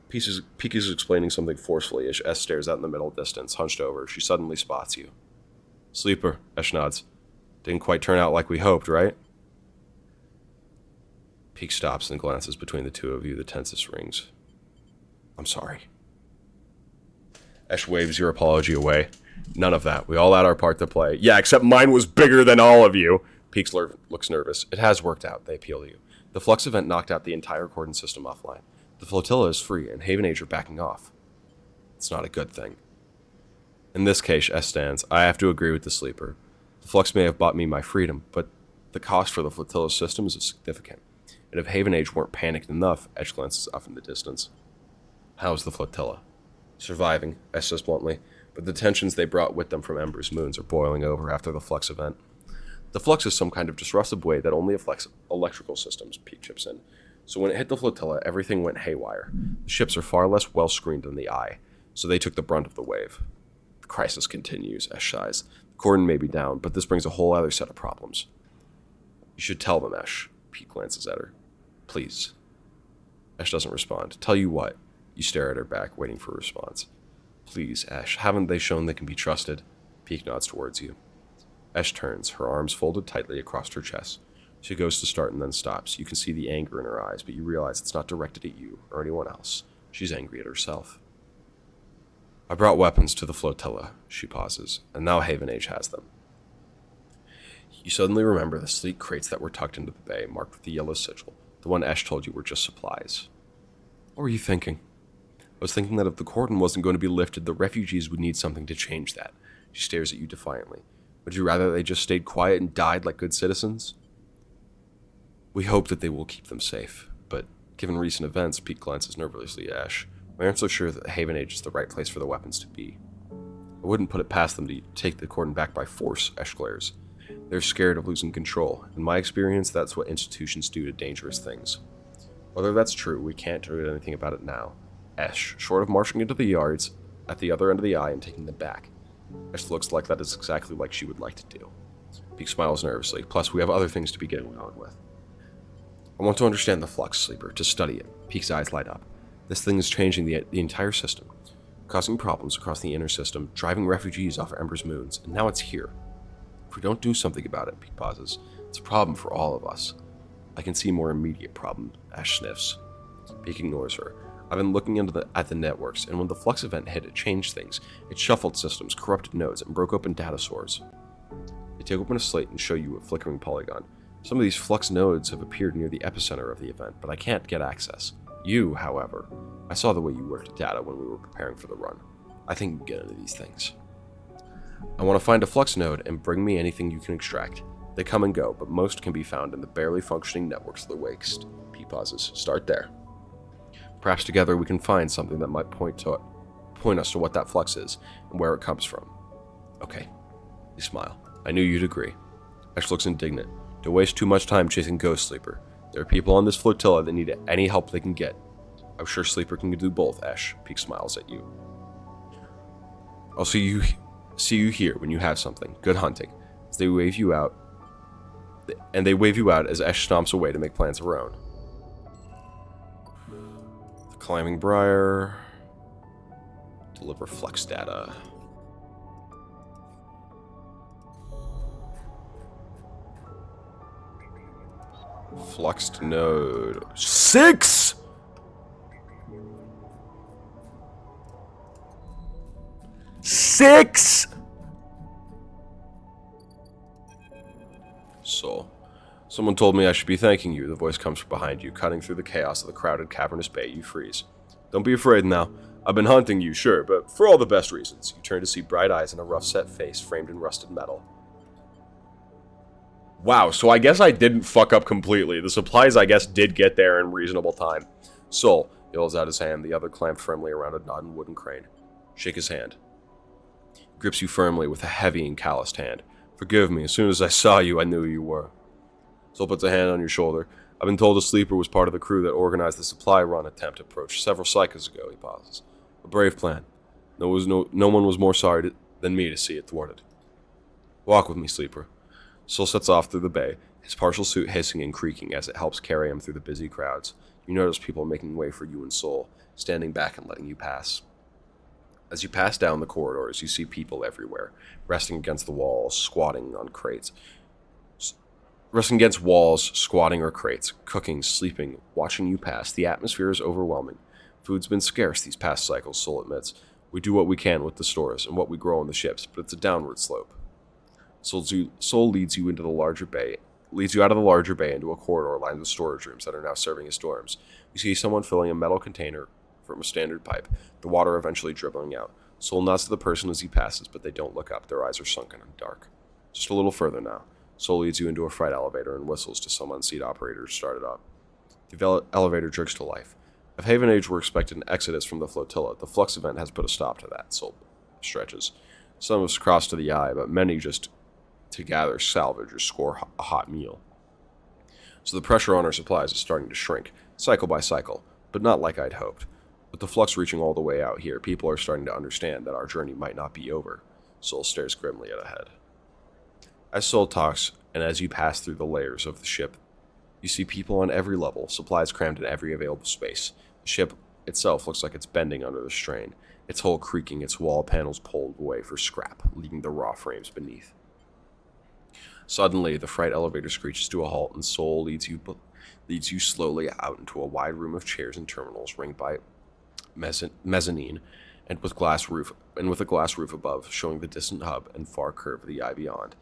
Peak is explaining something forcefully as Ash stares out in the middle distance, hunched over. She suddenly spots you. Sleeper, Ash nods. Didn't quite turn out like we hoped, right? Peak stops and glances between the two of you, the tensest rings. I'm sorry. Ash waves your apology away. None of that. We all had our part to play. Yeah, except mine was bigger than all of you. Peak looks nervous. It has worked out, they appeal to you. The flux event knocked out the entire cordon system offline. The flotilla is free, and Haven Age are backing off. It's not a good thing. In this case, S stands. I have to agree with the sleeper. The flux may have bought me my freedom, but the cost for the flotilla's system is significant. And if Haven Age weren't panicked enough, Ash glances off in the distance. How's the flotilla? Surviving, Ash says bluntly, but the tensions they brought with them from Ember's moons are boiling over after the flux event. The flux is some kind of disruptive way that only affects electrical systems, Peak chips in. So when it hit the flotilla, everything went haywire. The ships are far less well-screened than the Eye, so they took the brunt of the wave. The crisis continues, Ash sighs. The cordon may be down, but this brings a whole other set of problems. You should tell them, Ash. Peak glances at her. Please. Ash doesn't respond. Tell you what. You stare at her back, waiting for a response. Please, Ash. Haven't they shown they can be trusted? Peak nods towards you. Ash turns, her arms folded tightly across her chest. She goes to start and then stops. You can see the anger in her eyes, but you realize it's not directed at you or anyone else. She's angry at herself. I brought weapons to the flotilla, she pauses, and now Haven Age has them. You suddenly remember the sleek crates that were tucked into the bay, marked with the yellow sigil, the one Ash told you were just supplies. What were you thinking? I was thinking that if the cordon wasn't going to be lifted, the refugees would need something to change that. She stares at you defiantly. Would you rather they just stayed quiet and died like good citizens? We hope that they will keep them safe, but given recent events, Peak glances nervously at Ash. We aren't so sure that the Haven Age is the right place for the weapons to be. I wouldn't put it past them to take the cordon back by force, Ash glares. They're scared of losing control. In my experience, that's what institutions do to dangerous things. Whether that's true, we can't do anything about it now. Ash, short of marching into the yards, at the other end of the Eye and taking them back. Ash looks like that is exactly like she would like to do. Peak smiles nervously, plus we have other things to be getting on with. I want to understand the flux, Sleeper, to study it. Peak's eyes light up. This thing is changing the entire system, causing problems across the inner system, driving refugees off Ember's moons, and now it's here. If we don't do something about it, Peak pauses, it's a problem for all of us. I can see more immediate problem, Ash sniffs. Peak ignores her. I've been looking at the networks, and when the Flux event hit, it changed things. It shuffled systems, corrupted nodes, and broke open data sources. They take open a slate and show you a flickering polygon. Some of these Flux nodes have appeared near the epicenter of the event, but I can't get access. You, however, I saw the way you worked data when we were preparing for the run. I think you can get into these things. I want to find a Flux node and bring me anything you can extract. They come and go, but most can be found in the barely functioning networks of the waste. P pauses. Start there. Perhaps together we can find something that might point us to what that Flux is and where it comes from. Okay. You smile. I knew you'd agree. Ash looks indignant. Don't waste too much time chasing Ghost Sleeper. There are people on this flotilla that need any help they can get. I'm sure Sleeper can do both, Ash. Peak smiles at you. I'll see you here when you have something. Good hunting. As they wave you out, as Ash stomps away to make plans of her own. The Climbing Briar. Deliver Flux data. Fluxed node 6. Soul. Someone told me I should be thanking you. The voice comes from behind you, cutting through the chaos of the crowded cavernous bay. You freeze. Don't be afraid now. I've been hunting you, sure, but for all the best reasons. You turn to see bright eyes and a rough-set face framed in rusted metal. Wow, so I guess I didn't fuck up completely. The supplies, I guess, did get there in reasonable time. Soul yells out his hand, the other clamped firmly around a knotted wooden crane. Shake his hand. He grips you firmly with a heavy and calloused hand. Forgive me, as soon as I saw you, I knew who you were. Soul puts a hand on your shoulder. I've been told a Sleeper was part of the crew that organized the supply run attempt approach several cycles ago, he pauses. A brave plan. No one was more sorry than me to see it thwarted. Walk with me, Sleeper. Soul sets off through the bay, his partial suit hissing and creaking as it helps carry him through the busy crowds. You notice people making way for you and Soul, standing back and letting you pass. As you pass down the corridors, you see people everywhere, resting against walls, squatting or crates, cooking, sleeping, watching you pass. The atmosphere is overwhelming. Food's been scarce these past cycles, Soul admits. We do what we can with the stores and what we grow on the ships, but it's a downward slope. Soul leads you out of the larger bay into a corridor lined with storage rooms that are now serving as dorms. You see someone filling a metal container from a standard pipe, the water eventually dribbling out. Soul nods to the person as he passes, but they don't look up. Their eyes are sunken and dark. Just a little further now. Soul leads you into a freight elevator and whistles to some unseat operator to start it up. The elevator jerks to life. If Haven Age were expected an exodus from the flotilla, the Flux event has put a stop to that, Soul stretches. Some have crossed to the eye, but many just to gather, salvage, or score a hot meal. So the pressure on our supplies is starting to shrink, cycle by cycle, but not like I'd hoped. With the Flux reaching all the way out here, people are starting to understand that our journey might not be over. Soul stares grimly ahead. As Soul talks, and as you pass through the layers of the ship, you see people on every level, supplies crammed in every available space. The ship itself looks like it's bending under the strain, its hull creaking, its wall panels pulled away for scrap, leaving the raw frames beneath. Suddenly, the freight elevator screeches to a halt, and Soul leads you slowly out into a wide room of chairs and terminals, ringed by mezzanine, and with a glass roof above, showing the distant hub and far curve of the eye beyond.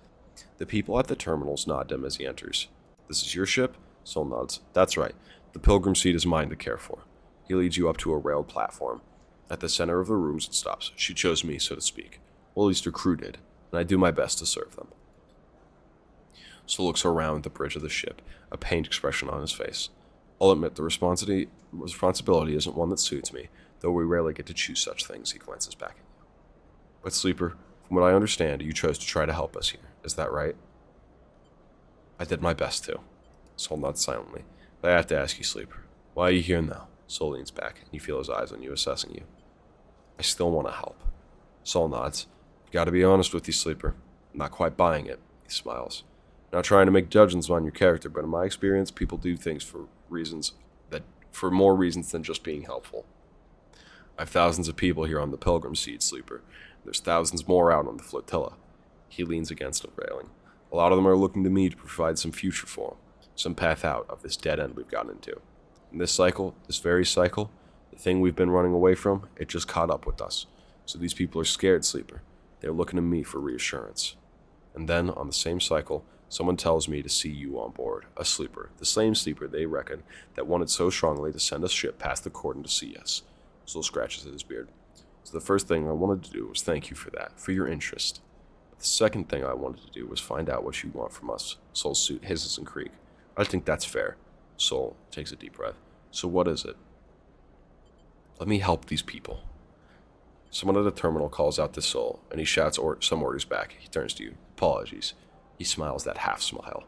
The people at the terminals nod to him as he enters. This is your ship? Soul nods. That's right. The pilgrim seat is mine to care for. He leads you up to a railed platform. At the center of the rooms it stops. She chose me, so to speak. Well, at least her crew did, and I do my best to serve them. Soul looks around the bridge of the ship, a pained expression on his face. I'll admit the responsibility isn't one that suits me, though we rarely get to choose such things, he glances back at you. But Sleeper, from what I understand, you chose to try to help us here. Is that right? I did my best to. Soul nods silently. But I have to ask you, Sleeper, why are you here now? Soul leans back, and you feel his eyes on you, assessing you. I still want to help. Soul nods. Gotta be honest with you, Sleeper. I'm not quite buying it. He smiles. Not trying to make judgments on your character, but in my experience, people do things for more reasons than just being helpful. I have thousands of people here on the pilgrim seat, Sleeper. There's thousands more out on the flotilla. He leans against a railing. A lot of them are looking to me to provide some future for them. some path out of this dead end we've gotten into. In this cycle, this very cycle, the thing we've been running away from, it just caught up with us. So these people are scared, Sleeper. They're looking to me for reassurance. And then, on the same cycle, someone tells me to see you on board, a Sleeper, the same Sleeper they reckon that wanted so strongly to send a ship past the cordon to see us. Soul scratches at his beard. So the first thing I wanted to do was thank you for that, for your interest. But the second thing I wanted to do was find out what you want from us. Soul's suit hisses and creak. I think that's fair. Soul takes a deep breath. So what is it? Let me help these people. Someone at the terminal calls out to Soul, and he shouts some orders back. He turns to you. Apologies. He smiles that half smile.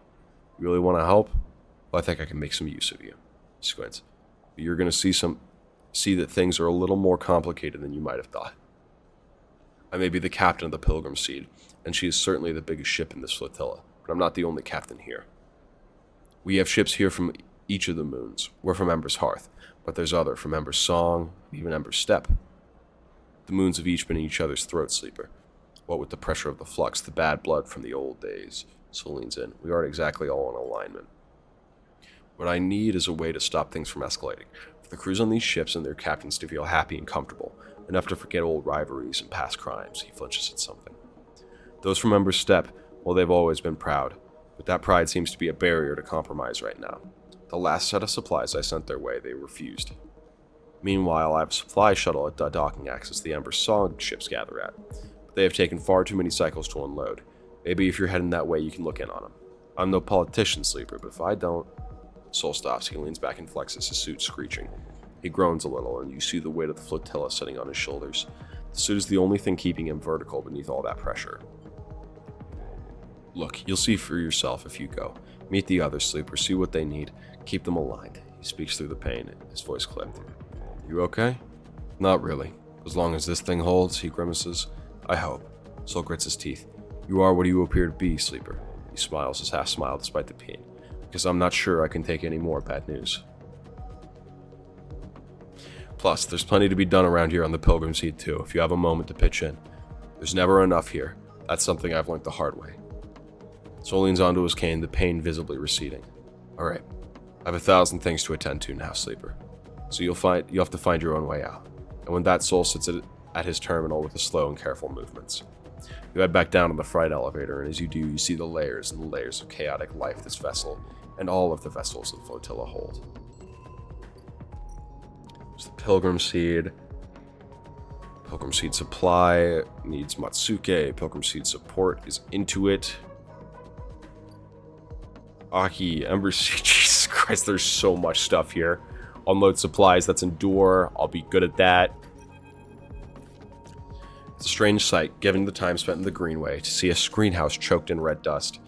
You really want to help? Well, I think I can make some use of you. He squints. But you're going to see that things are a little more complicated than you might have thought. I may be the captain of the Pilgrim Seed, and she is certainly the biggest ship in this flotilla, but I'm not the only captain here. We have ships here from each of the moons. We're from Ember's Hearth, but there's other from Ember's Song, and even Ember's Steppe. The moons have each been in each other's throat, Sleeper. What with the pressure of the flux, the bad blood from the old days. Soul leans in. We aren't exactly all in alignment. What I need is a way to stop things from escalating. For the crews on these ships and their captains to feel happy and comfortable, enough to forget old rivalries and past crimes. He flinches at something. Those from Ember's Steppe, well, they've always been proud, but that pride seems to be a barrier to compromise right now. The last set of supplies I sent their way, they refused. Meanwhile, I have a supply shuttle at the docking axis the Ember Song ships gather at, but they have taken far too many cycles to unload. Maybe if you're heading that way, you can look in on them. I'm no politician, Sleeper, but if I don't... Soul stops. He leans back and flexes, his suit screeching. He groans a little, and you see the weight of the flotilla sitting on his shoulders. The suit is the only thing keeping him vertical beneath all that pressure. Look, you'll see for yourself if you go. Meet the others, Sleeper, see what they need. Keep them aligned. He speaks through the pain, his voice clipped. You okay? Not really. As long as this thing holds, he grimaces. I hope. Soul grits his teeth. You are what you appear to be, Sleeper. He smiles his half smile despite the pain. Because I'm not sure I can take any more bad news. Plus, there's plenty to be done around here on the Pilgrim Seed too, if you have a moment to pitch in. There's never enough here. That's something I've learned the hard way. Soul leans onto his cane, the pain visibly receding. Alright, I have 1,000 things to attend to now, Sleeper. So you'll have to find your own way out. And when that Soul sits at his terminal with the slow and careful movements. You head back down on the freight elevator, and as you do, you see the layers and layers of chaotic life this vessel, and all of the vessels of the flotilla hold. There's the Pilgrim Seed. Pilgrim Seed supply needs Matsuke. Pilgrim Seed support is into it. Aki, Ember Seed. Jesus Christ, there's so much stuff here. Unload supplies, that's Endure. I'll be good at that. It's a strange sight, given the time spent in the Greenway, to see a screenhouse choked in red dust.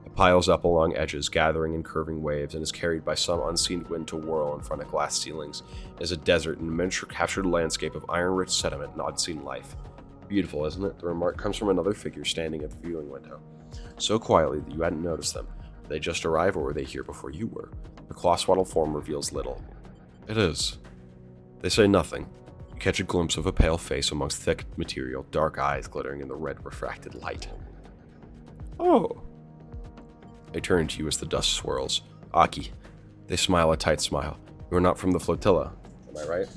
It piles up along edges, gathering in curving waves, and is carried by some unseen wind to whirl in front of glass ceilings as a desert and a miniature captured landscape of iron-rich sediment and unseen life. Beautiful, isn't it? The remark comes from another figure standing at the viewing window. So quietly that you hadn't noticed them. Did they just arrive, or were they here before you were? The claw-swaddled form reveals little. It is. They say nothing. You catch a glimpse of a pale face amongst thick material, dark eyes glittering in the red refracted light. Oh. They turn to you as the dust swirls. Aki. They smile a tight smile. You are not from the flotilla. Am I right?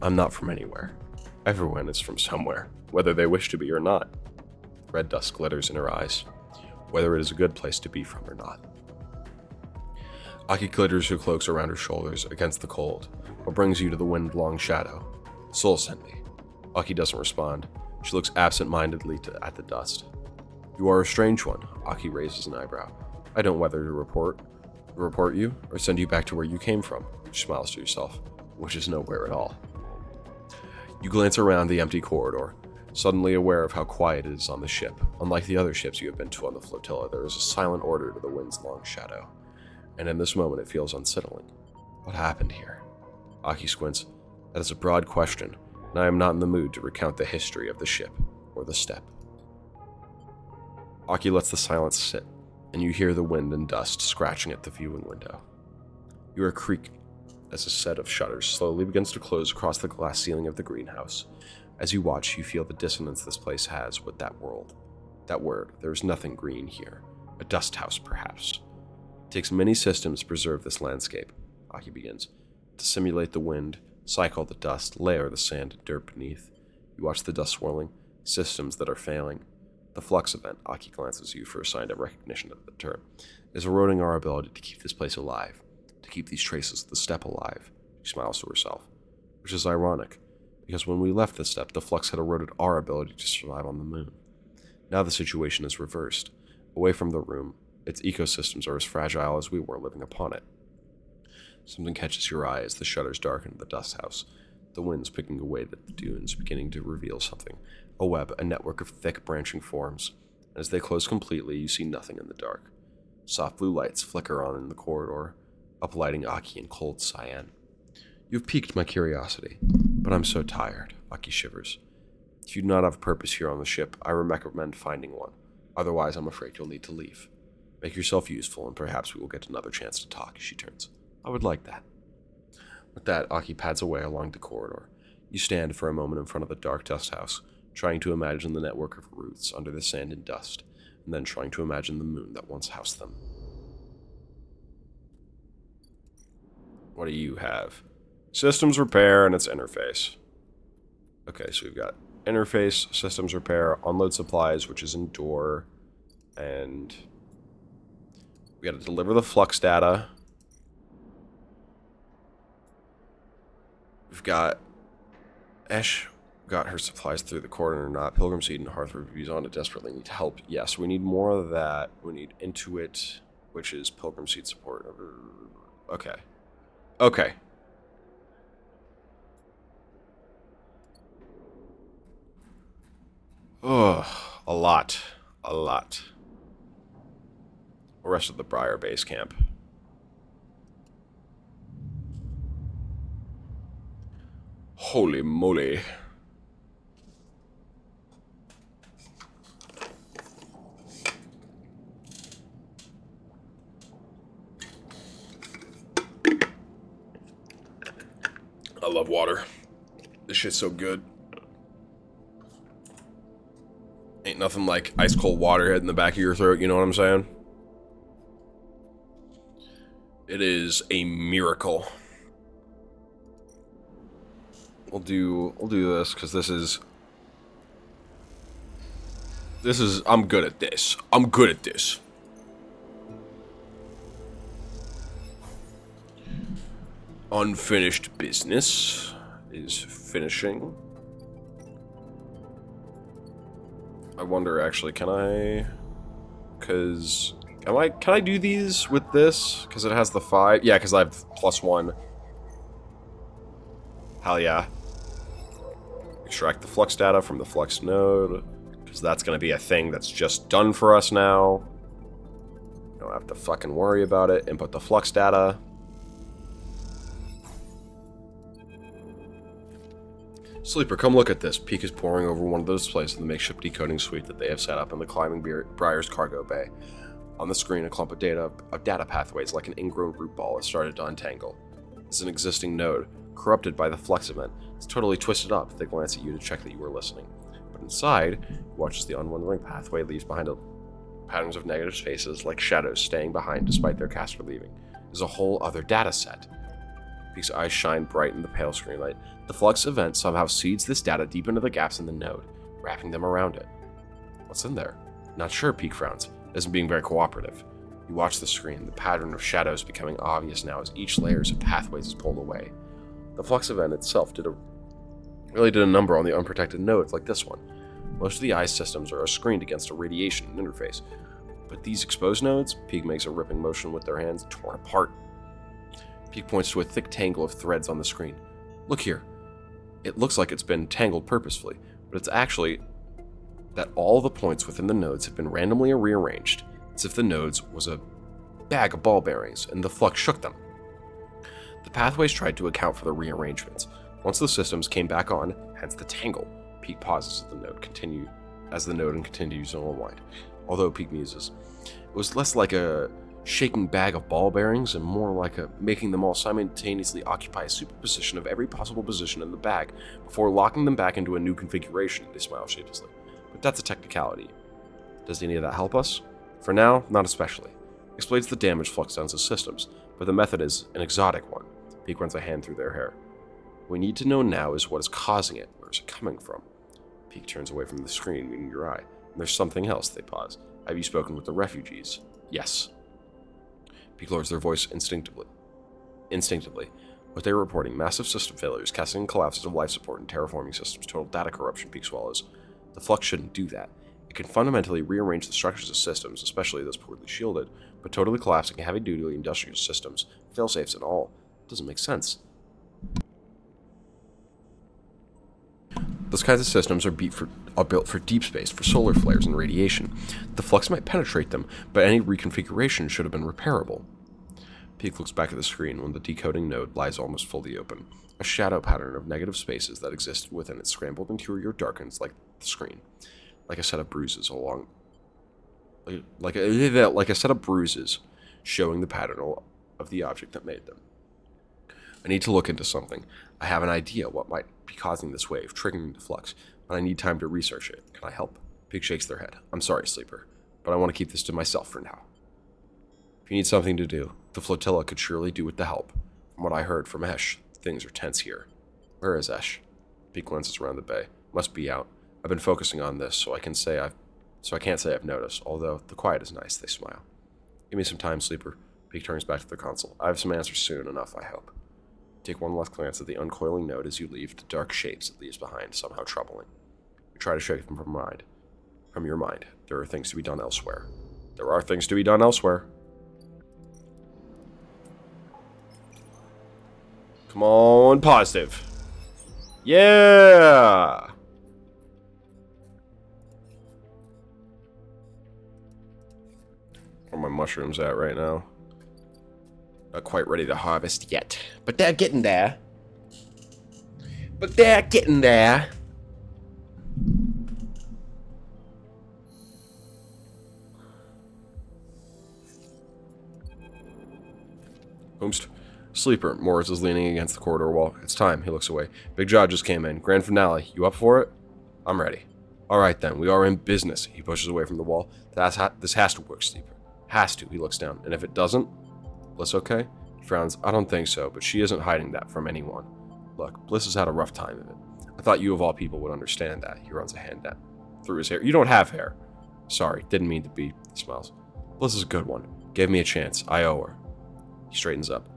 I'm not from anywhere. Everyone is from somewhere, whether they wish to be or not. Red dust glitters in her eyes, whether it is a good place to be from or not. Aki glitters her cloaks around her shoulders against the cold. What brings you to the wind-long shadow? Soul sent me. Aki doesn't respond. She looks absent-mindedly at the dust. You are a strange one. Aki raises an eyebrow. I don't know whether to report you, or send you back to where you came from. She smiles to herself, which is nowhere at all. You glance around the empty corridor, suddenly aware of how quiet it is on the ship. Unlike the other ships you have been to on the flotilla, there is a silent order to the wind's long shadow. And in this moment it feels unsettling. What happened here? Aki squints. That is a broad question, and I am not in the mood to recount the history of the ship or the steppe. Aki lets the silence sit, and you hear the wind and dust scratching at the viewing window. You hear a creak as a set of shutters slowly begins to close across the glass ceiling of the greenhouse. As you watch, you feel the dissonance this place has with that world. That word, there is nothing green here. A dust house, perhaps. takes many systems to preserve this landscape, Aki begins. To simulate the wind, cycle the dust, layer the sand and dirt beneath. You watch the dust swirling, systems that are failing. The flux event, Aki glances at you for a sign of recognition of the term, is eroding our ability to keep this place alive, to keep these traces of the steppe alive. She smiles to herself, which is ironic, because when we left the steppe, the flux had eroded our ability to survive on the moon. Now the situation is reversed. Away from the room, its ecosystems are as fragile as we were living upon it. Something catches your eye as the shutters darken the dust house. The wind's picking away at the dunes, beginning to reveal something. A web, a network of thick branching forms. As they close completely, you see nothing in the dark. Soft blue lights flicker on in the corridor, uplighting Aki in cold cyan. You've piqued my curiosity, but I'm so tired, Aki shivers. If you do not have a purpose here on the ship, I recommend finding one. Otherwise, I'm afraid you'll need to leave. Make yourself useful, and perhaps we will get another chance to talk, she turns. I would like that. With that, Aki pads away along the corridor. You stand for a moment in front of the dark dust house, trying to imagine the network of roots under the sand and dust, and then trying to imagine the moon that once housed them. What do you have? Systems repair and its interface. Okay, so we've got interface, systems repair, unload supplies, which is endure, and we got to deliver the flux data. We've got Esh got her supplies through the corridor or not. Pilgrim Seed and Hearth reviews on it desperately need help. Yes, we need more of that. We need Intuit, which is Pilgrim Seed support. Okay. Okay. Oh, a lot. A lot. The rest of the Briar base camp. Holy moly. I love water. This shit's so good. Ain't nothing like ice cold water heading in the back of your throat, you know what I'm saying? It is a miracle. We'll do this because this is I'm good at this. I'm good at this. Unfinished business is finishing. I wonder actually, can I do these with this? Because it has the 5. Yeah, because I have +1. Hell yeah. Extract the flux data from the flux node, because that's going to be a thing that's just done for us now. Don't have to fucking worry about it. Input the flux data. Sleeper, come look at this. Peak is poring over one of the displays of the makeshift decoding suite that they have set up in the Climbing Briar's cargo bay. On the screen, a clump of data pathways like an ingrown root ball has started to untangle. It's an existing node, corrupted by the flux event. It's totally twisted up. They glance at you to check that you were listening. But inside, you watch as the unwinding pathway leaves behind patterns of negative spaces like shadows staying behind despite their caster leaving. There's a whole other data set. Peak's eyes shine bright in the pale screen light. The flux event somehow seeds this data deep into the gaps in the node, wrapping them around it. What's in there? Not sure, Peak frowns. Isn't being very cooperative. You watch the screen, the pattern of shadows becoming obvious now as each layer of pathways is pulled away. The flux event itself really did a number on the unprotected nodes like this one. Most of the eye systems are screened against a radiation interface, but these exposed nodes, Peak makes a ripping motion with their hands, torn apart. Peak points to a thick tangle of threads on the screen. Look here. It looks like it's been tangled purposefully, but it's actually that all the points within the nodes have been randomly rearranged, as if the nodes was a bag of ball bearings and the flux shook them. The pathways tried to account for the rearrangements. Once the systems came back on, hence the tangle, Peak pauses as the node continues to unwind. Although Peak muses, it was less like a shaking bag of ball bearings and more like making them all simultaneously occupy a superposition of every possible position in the bag before locking them back into a new configuration, they smile shapelessly. But that's a technicality. Does any of that help us? For now, not especially. Explains the damage Flux does to systems, but the method is an exotic one. Peak runs a hand through their hair. What we need to know now is what is causing it. Where is it coming from? Peak turns away from the screen, meeting your eye. And there's something else. They pause. Have you spoken with the refugees? Yes. Peak lowers their voice instinctively. What they are reporting, massive system failures, cascading collapses of life support and terraforming systems, total data corruption, Peak swallows. The Flux shouldn't do that. It can fundamentally rearrange the structures of systems, especially those poorly shielded, but totally collapsing heavy-duty industrial systems, failsafes and all, doesn't make sense. Those kinds of systems are built for deep space, for solar flares and radiation. The Flux might penetrate them, but any reconfiguration should have been repairable. Peak looks back at the screen when the decoding node lies almost fully open. A shadow pattern of negative spaces that exist within its scrambled interior darkens like the screen, like a set of bruises like a set of bruises showing the pattern of the object that made them. I need to look into something. I have an idea what might be causing this wave, triggering the Flux, but I need time to research it. Can I help? Peak shakes their head. I'm sorry, Sleeper, but I want to keep this to myself for now. If you need something to do, the flotilla could surely do with the help. From what I heard from Esh, things are tense here. Where is Esh? Peak glances around the bay. Must be out. I've been focusing on this, so I can't say I've noticed, although the quiet is nice, they smile. Give me some time, Sleeper. Peak turns back to the console. I have some answers soon enough, I hope. Take one last glance at the uncoiling node as you leave the dark shapes it leaves behind, somehow troubling. You try to shake them from your mind. There are things to be done elsewhere. There are things to be done elsewhere. Come on, positive. Yeah! Where are my mushrooms at right now? Not quite ready to harvest yet, but they're getting there. Whomst? Sleeper. Morris is leaning against the corridor wall. It's time. He looks away. Big Jaw just came in. Grand finale. You up for it? I'm ready. Alright then. We are in business. He pushes away from the wall. This has to work, Sleeper. Has to. He looks down. And if it doesn't? Bliss okay? He frowns. I don't think so, but she isn't hiding that from anyone. Look, Bliss has had a rough time of it. I thought you of all people would understand that. He runs a hand down through his hair. You don't have hair. Sorry. Didn't mean to be. He smiles. Bliss is a good one. Gave me a chance. I owe her. He straightens up.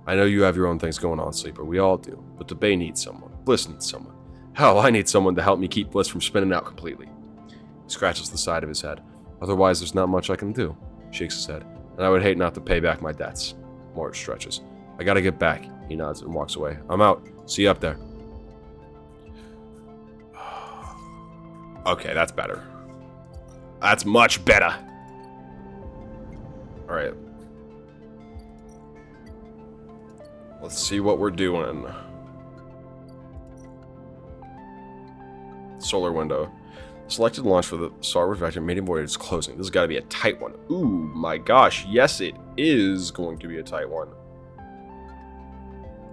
I know you have your own things going on, Sleeper. We all do. But the Bay needs someone. Bliss needs someone. Hell, I need someone to help me keep Bliss from spinning out completely. He scratches the side of his head. Otherwise, there's not much I can do. Shakes his head. And I would hate not to pay back my debts. Morris stretches. I gotta get back. He nods and walks away. I'm out. See you up there. Okay, that's better. That's much better. Alright. Let's see what we're doing. Solar window. Selected launch for the Star Wars Vector medium voyage is closing. This has got to be a tight one. Ooh, my gosh. Yes, it is going to be a tight one.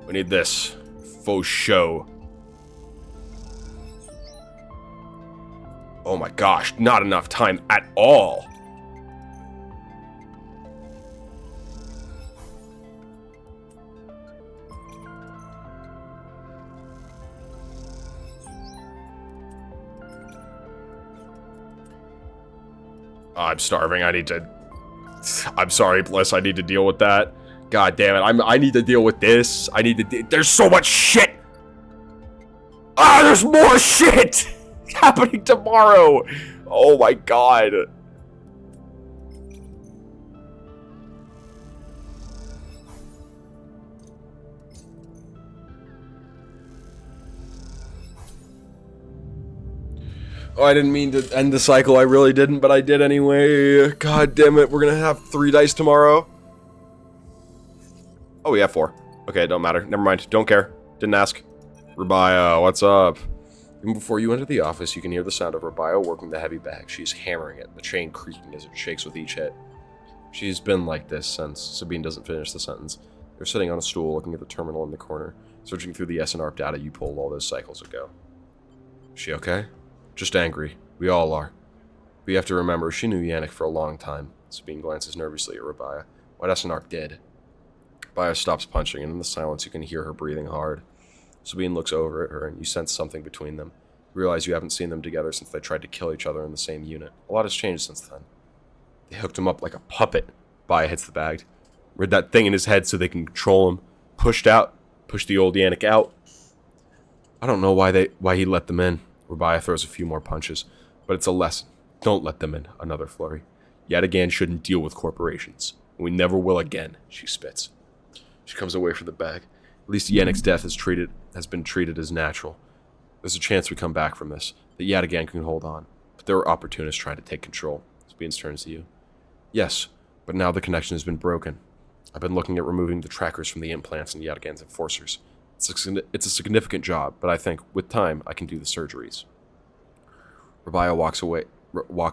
We need this. Faux show. Oh my gosh. Not enough time at all. I'm starving. I'm sorry, Bliss. I need to deal with that. God damn it. I need to deal with this. There's so much shit. Ah, there's more shit happening tomorrow. Oh my god. Oh, I didn't mean to end the cycle. I really didn't, but I did anyway. God damn it. We're gonna have 3 dice tomorrow. Oh, we have 4. Okay, it don't matter. Never mind. Don't care. Didn't ask. Rabio, what's up? Even before you enter the office, you can hear the sound of Rabio working the heavy bag. She's hammering it, the chain creaking as it shakes with each hit. She's been like this since Sabine doesn't finish the sentence. They're sitting on a stool looking at the terminal in the corner, searching through the SNARP data you pulled all those cycles ago. Is she okay? Just angry. We all are. But you have to remember, she knew Yannick for a long time. Sabine glances nervously at Rabaya. What Essenark did. Rabaya stops punching, and in the silence you can hear her breathing hard. Sabine looks over at her, and you sense something between them. You realize you haven't seen them together since they tried to kill each other in the same unit. A lot has changed since then. They hooked him up like a puppet. Rabaya hits the bag. Rid that thing in his head so they can control him. Pushed the old Yannick out. I don't know why he let them in. Rabaya throws a few more punches, but it's a lesson. Don't let them in. Another flurry. Yataghan shouldn't deal with corporations. We never will again, she spits. She comes away from the bag. At least Yannick's death has been treated as natural. There's a chance we come back from this, that Yataghan can hold on. But there are opportunists trying to take control. Sabine turns to you. Yes, but now the connection has been broken. I've been looking at removing the trackers from the implants and Yataghan's enforcers. It's a significant job, but I think, with time, I can do the surgeries. Rabaya walks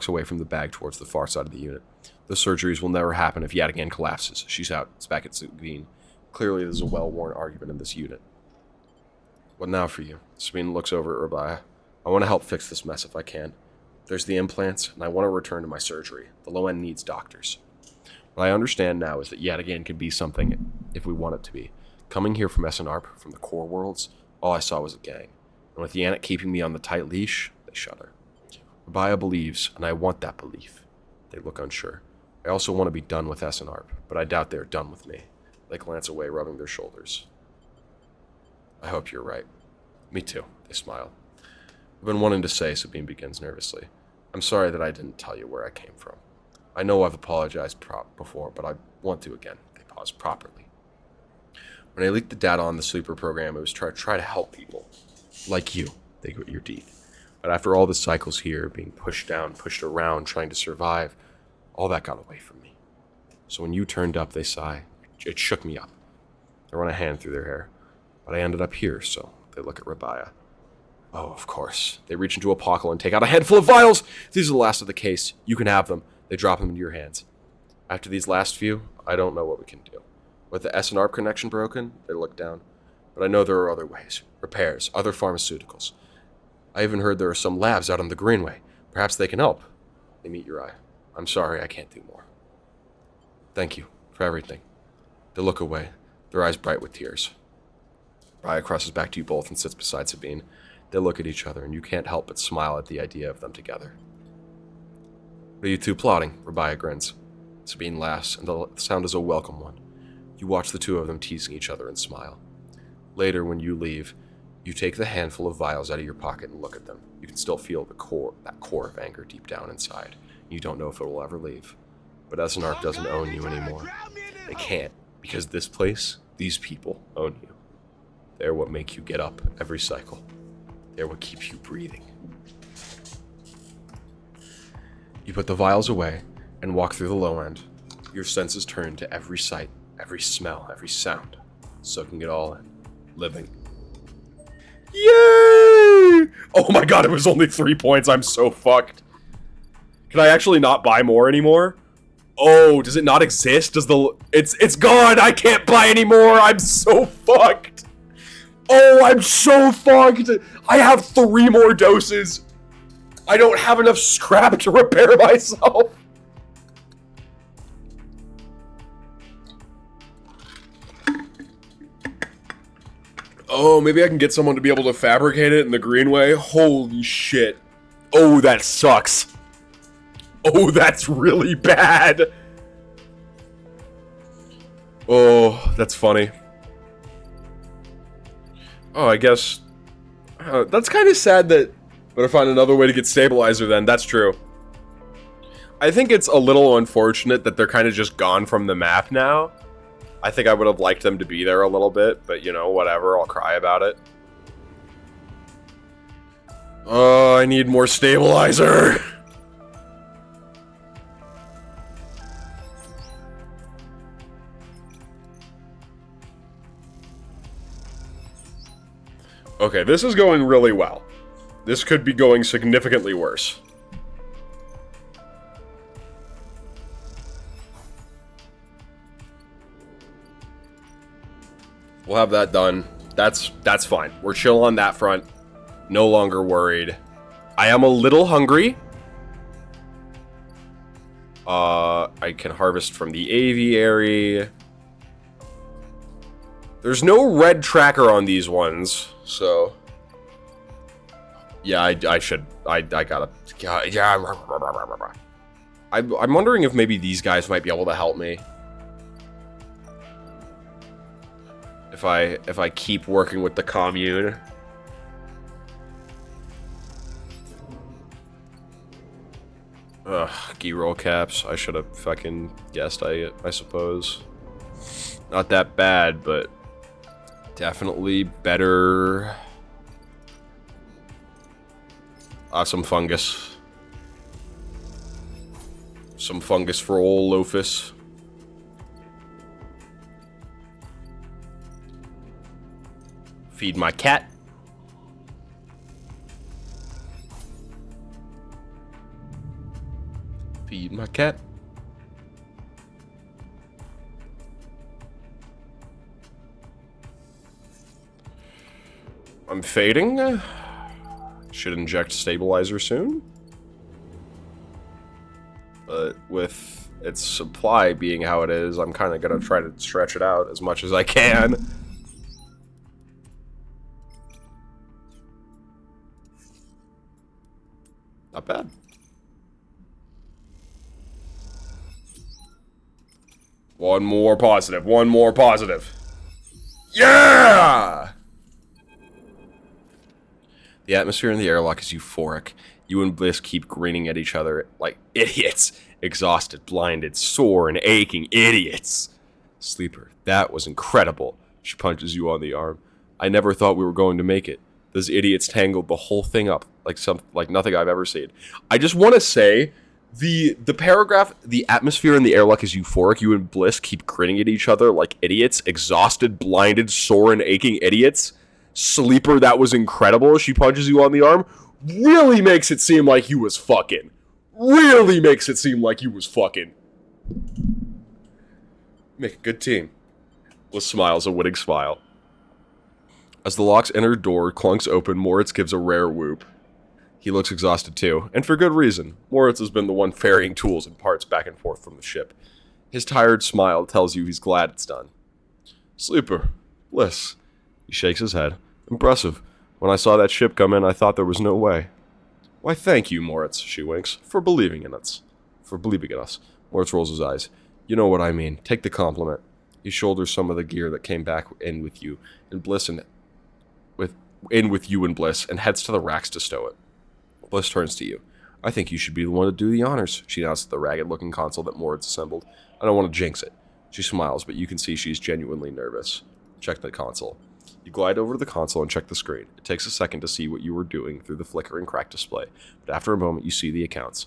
away from the bag towards the far side of the unit. The surgeries will never happen if Yataghan collapses. She's out. It's back at Sabine. Clearly, there's a well-worn argument in this unit. What now for you? Sabine looks over at Rabaya. I want to help fix this mess if I can. There's the implants, and I want to return to my surgery. The low end needs doctors. What I understand now is that Yataghan can be something if we want it to be. Coming here from Essenarp, from the core worlds, all I saw was a gang. And with Yannick keeping me on the tight leash, they shudder. Rabaya believes, and I want that belief. They look unsure. I also want to be done with Essenarp, but I doubt they are done with me. They glance away, rubbing their shoulders. I hope you're right. Me too, they smile. I've been wanting to say, Sabine begins nervously. I'm sorry that I didn't tell you where I came from. I know I've apologized before, but I want to again. They pause properly. When I leaked the data on the sleeper program, it was to try to help people. Like you, they grit your teeth. But after all the cycles here, being pushed down, pushed around, trying to survive, all that got away from me. So when you turned up, they sigh. It shook me up. They run a hand through their hair. But I ended up here, so they look at Rabaya. Oh, of course. They reach into a pocket and take out a handful of vials. These are the last of the case. You can have them. They drop them into your hands. After these last few, I don't know what we can do. With the SNARP connection broken, they look down. But I know there are other ways. Repairs, other pharmaceuticals. I even heard there are some labs out on the Greenway. Perhaps they can help. They meet your eye. I'm sorry, I can't do more. Thank you for everything. They look away, their eyes bright with tears. Raya crosses back to you both and sits beside Sabine. They look at each other, and you can't help but smile at the idea of them together. What are you two plotting? Rabaya grins. Sabine laughs, and the sound is a welcome one. You watch the two of them teasing each other and smile. Later, when you leave, you take the handful of vials out of your pocket and look at them. You can still feel that core of anger deep down inside. You don't know if it will ever leave. But Essenark doesn't own you anymore. They can't, because this place, these people, own you. They're what make you get up every cycle. They're what keeps you breathing. You put the vials away and walk through the low end. Your senses turn to every sight, every smell, every sound, soaking it all in, living. Yay! Oh my god, it was only 3 points. I'm so fucked. Can I actually not buy more anymore? Oh, does it not exist? It's gone. I can't buy anymore. I'm so fucked. Oh, I'm so fucked. I have 3 more doses. I don't have enough scrap to repair myself. Oh, maybe I can get someone to be able to fabricate it in the Greenway. Holy shit. Oh, that sucks. Oh, that's really bad. Oh, that's funny. Oh, I guess... that's kind of sad that... Better find another way to get stabilizer then. That's true. I think it's a little unfortunate that they're kind of just gone from the map now. I think I would have liked them to be there a little bit, but you know, whatever. I'll cry about it. Oh, I need more stabilizer. Okay, this is going really well. This could be going significantly worse. We'll have that done. That's fine. We're chill on that front. No longer worried. I am a little hungry. I can harvest from the aviary. There's no red tracker on these ones, so... Yeah, I should... I gotta... Yeah... I'm wondering if maybe these guys might be able to help me. If I keep working with the commune. Ugh, G-roll caps. I should have fucking guessed, I suppose. Not that bad, but definitely better. Some fungus. Some fungus for old Lofus. Feed my cat. Feed my cat. I'm fading. Should inject stabilizer soon. But with its supply being how it is, I'm kind of going to try to stretch it out as much as I can. Not bad. One more positive. One more positive. Yeah! The atmosphere in the airlock is euphoric. You and Bliss keep grinning at each other like idiots. Exhausted, blinded, sore, and aching idiots. Sleeper, that was incredible. She punches you on the arm. I never thought we were going to make it. Those idiots tangled the whole thing up like nothing I've ever seen. I just want to say, the paragraph, the atmosphere in the airlock is euphoric. You and Bliss keep grinning at each other like idiots. Exhausted, blinded, sore, and aching idiots. Sleeper, that was incredible. She punches you on the arm. Really makes it seem like you was fucking. Really makes it seem like you was fucking. Make a good team. Bliss smiles a winning smile. As the lock's inner door clunks open, Moritz gives a rare whoop. He looks exhausted too, and for good reason. Moritz has been the one ferrying tools and parts back and forth from the ship. His tired smile tells you he's glad it's done. Sleeper. Bliss. He shakes his head. Impressive. When I saw that ship come in, I thought there was no way. Why, thank you, Moritz, she winks, for believing in us. Moritz rolls his eyes. You know what I mean. Take the compliment. He shoulders some of the gear that came back in with you and Bliss and Bliss and heads to the racks to stow it. Bliss turns to you. I think you should be the one to do the honors, she nods at the ragged-looking console that Moritz assembled. I don't want to jinx it. She smiles, but you can see she's genuinely nervous. Check the console. You glide over to the console and check the screen. It takes a second to see what you were doing through the flickering cracked display, but after a moment you see the accounts.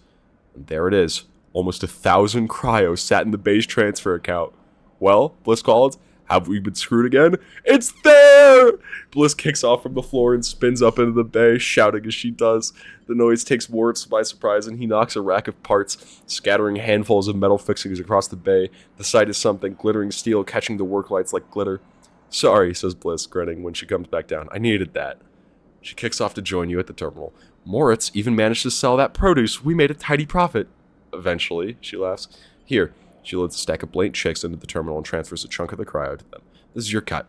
And there it is. Almost 1,000 cryos sat in the base transfer account. Well, Bliss called, have we been screwed again? It's there! Bliss kicks off from the floor and spins up into the bay, shouting as she does. The noise takes Moritz by surprise, and he knocks a rack of parts, scattering handfuls of metal fixings across the bay. The sight is something, glittering steel catching the work lights like glitter. Sorry, says Bliss, grinning when she comes back down. I needed that. She kicks off to join you at the terminal. Moritz even managed to sell that produce. We made a tidy profit. Eventually, she laughs. Here. She loads a stack of blank chicks into the terminal and transfers a chunk of the cryo to them. This is your cut.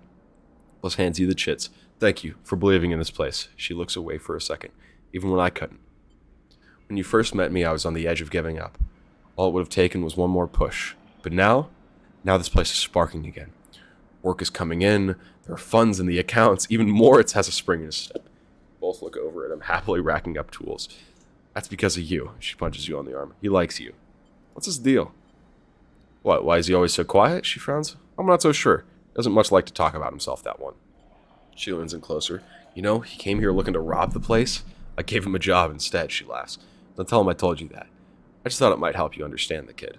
Bliss hands you the chits. Thank you for believing in this place. She looks away for a second, even when I couldn't. When you first met me, I was on the edge of giving up. All it would have taken was one more push. But now this place is sparking again. Work is coming in. There are funds in the accounts. Even Moritz has a spring in his step. Both look over at him, happily racking up tools. That's because of you. She punches you on the arm. He likes you. What's his deal? What, why is he always so quiet? She frowns. I'm not so sure. Doesn't much like to talk about himself, that one. She leans in closer. You know, he came here looking to rob the place. I gave him a job instead, she laughs. Don't tell him I told you that. I just thought it might help you understand the kid.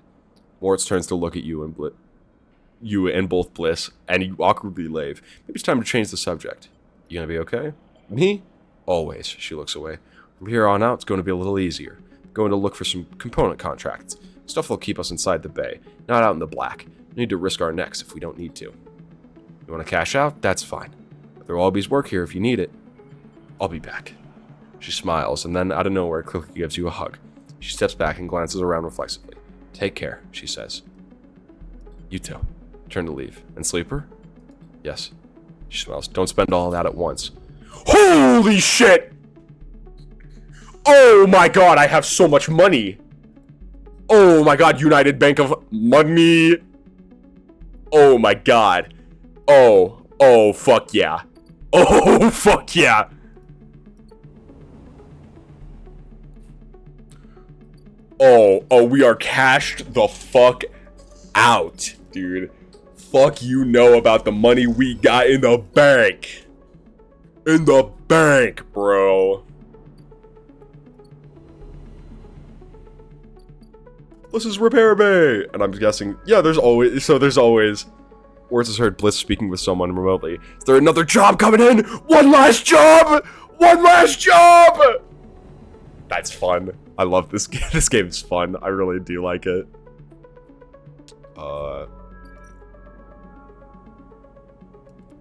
Moritz turns to look at you and both Bliss, and you awkwardly lave. Maybe it's time to change the subject. You gonna be okay? Me? Always, she looks away. From here on out, it's going to be a little easier. Going to look for some component contracts. Stuff that'll keep us inside the bay, not out in the black. We need to risk our necks if we don't need to. You want to cash out? That's fine. But there'll always work here if you need it. I'll be back. She smiles, and then out of nowhere, quickly gives you a hug. She steps back and glances around reflexively. Take care, she says. You too. Turn to leave. And Sleeper? Yes. She smiles. Don't spend all that at once. Holy shit! Oh my god, I have so much money. Oh my god, United Bank of Money. Oh my god. Oh, fuck yeah. Oh, fuck yeah. Oh, we are cashed the fuck out, dude. Fuck you know about the money we got in the bank. In the bank, bro. This is Repair Bay. And I'm guessing, yeah, there's always, words is heard Bliss speaking with someone remotely. Is there another job coming in? One last job! One last job! That's fun. I love this game. This game is fun. I really do like it.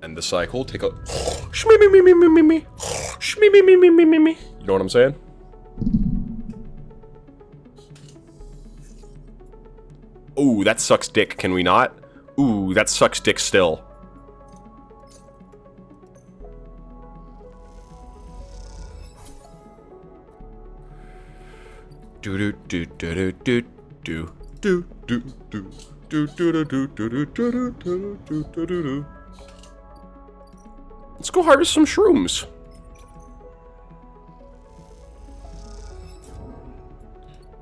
End the cycle. Take a... You know what I'm saying? Ooh, that sucks dick, can we not? Ooh, that sucks dick still. Let's go harvest some shrooms.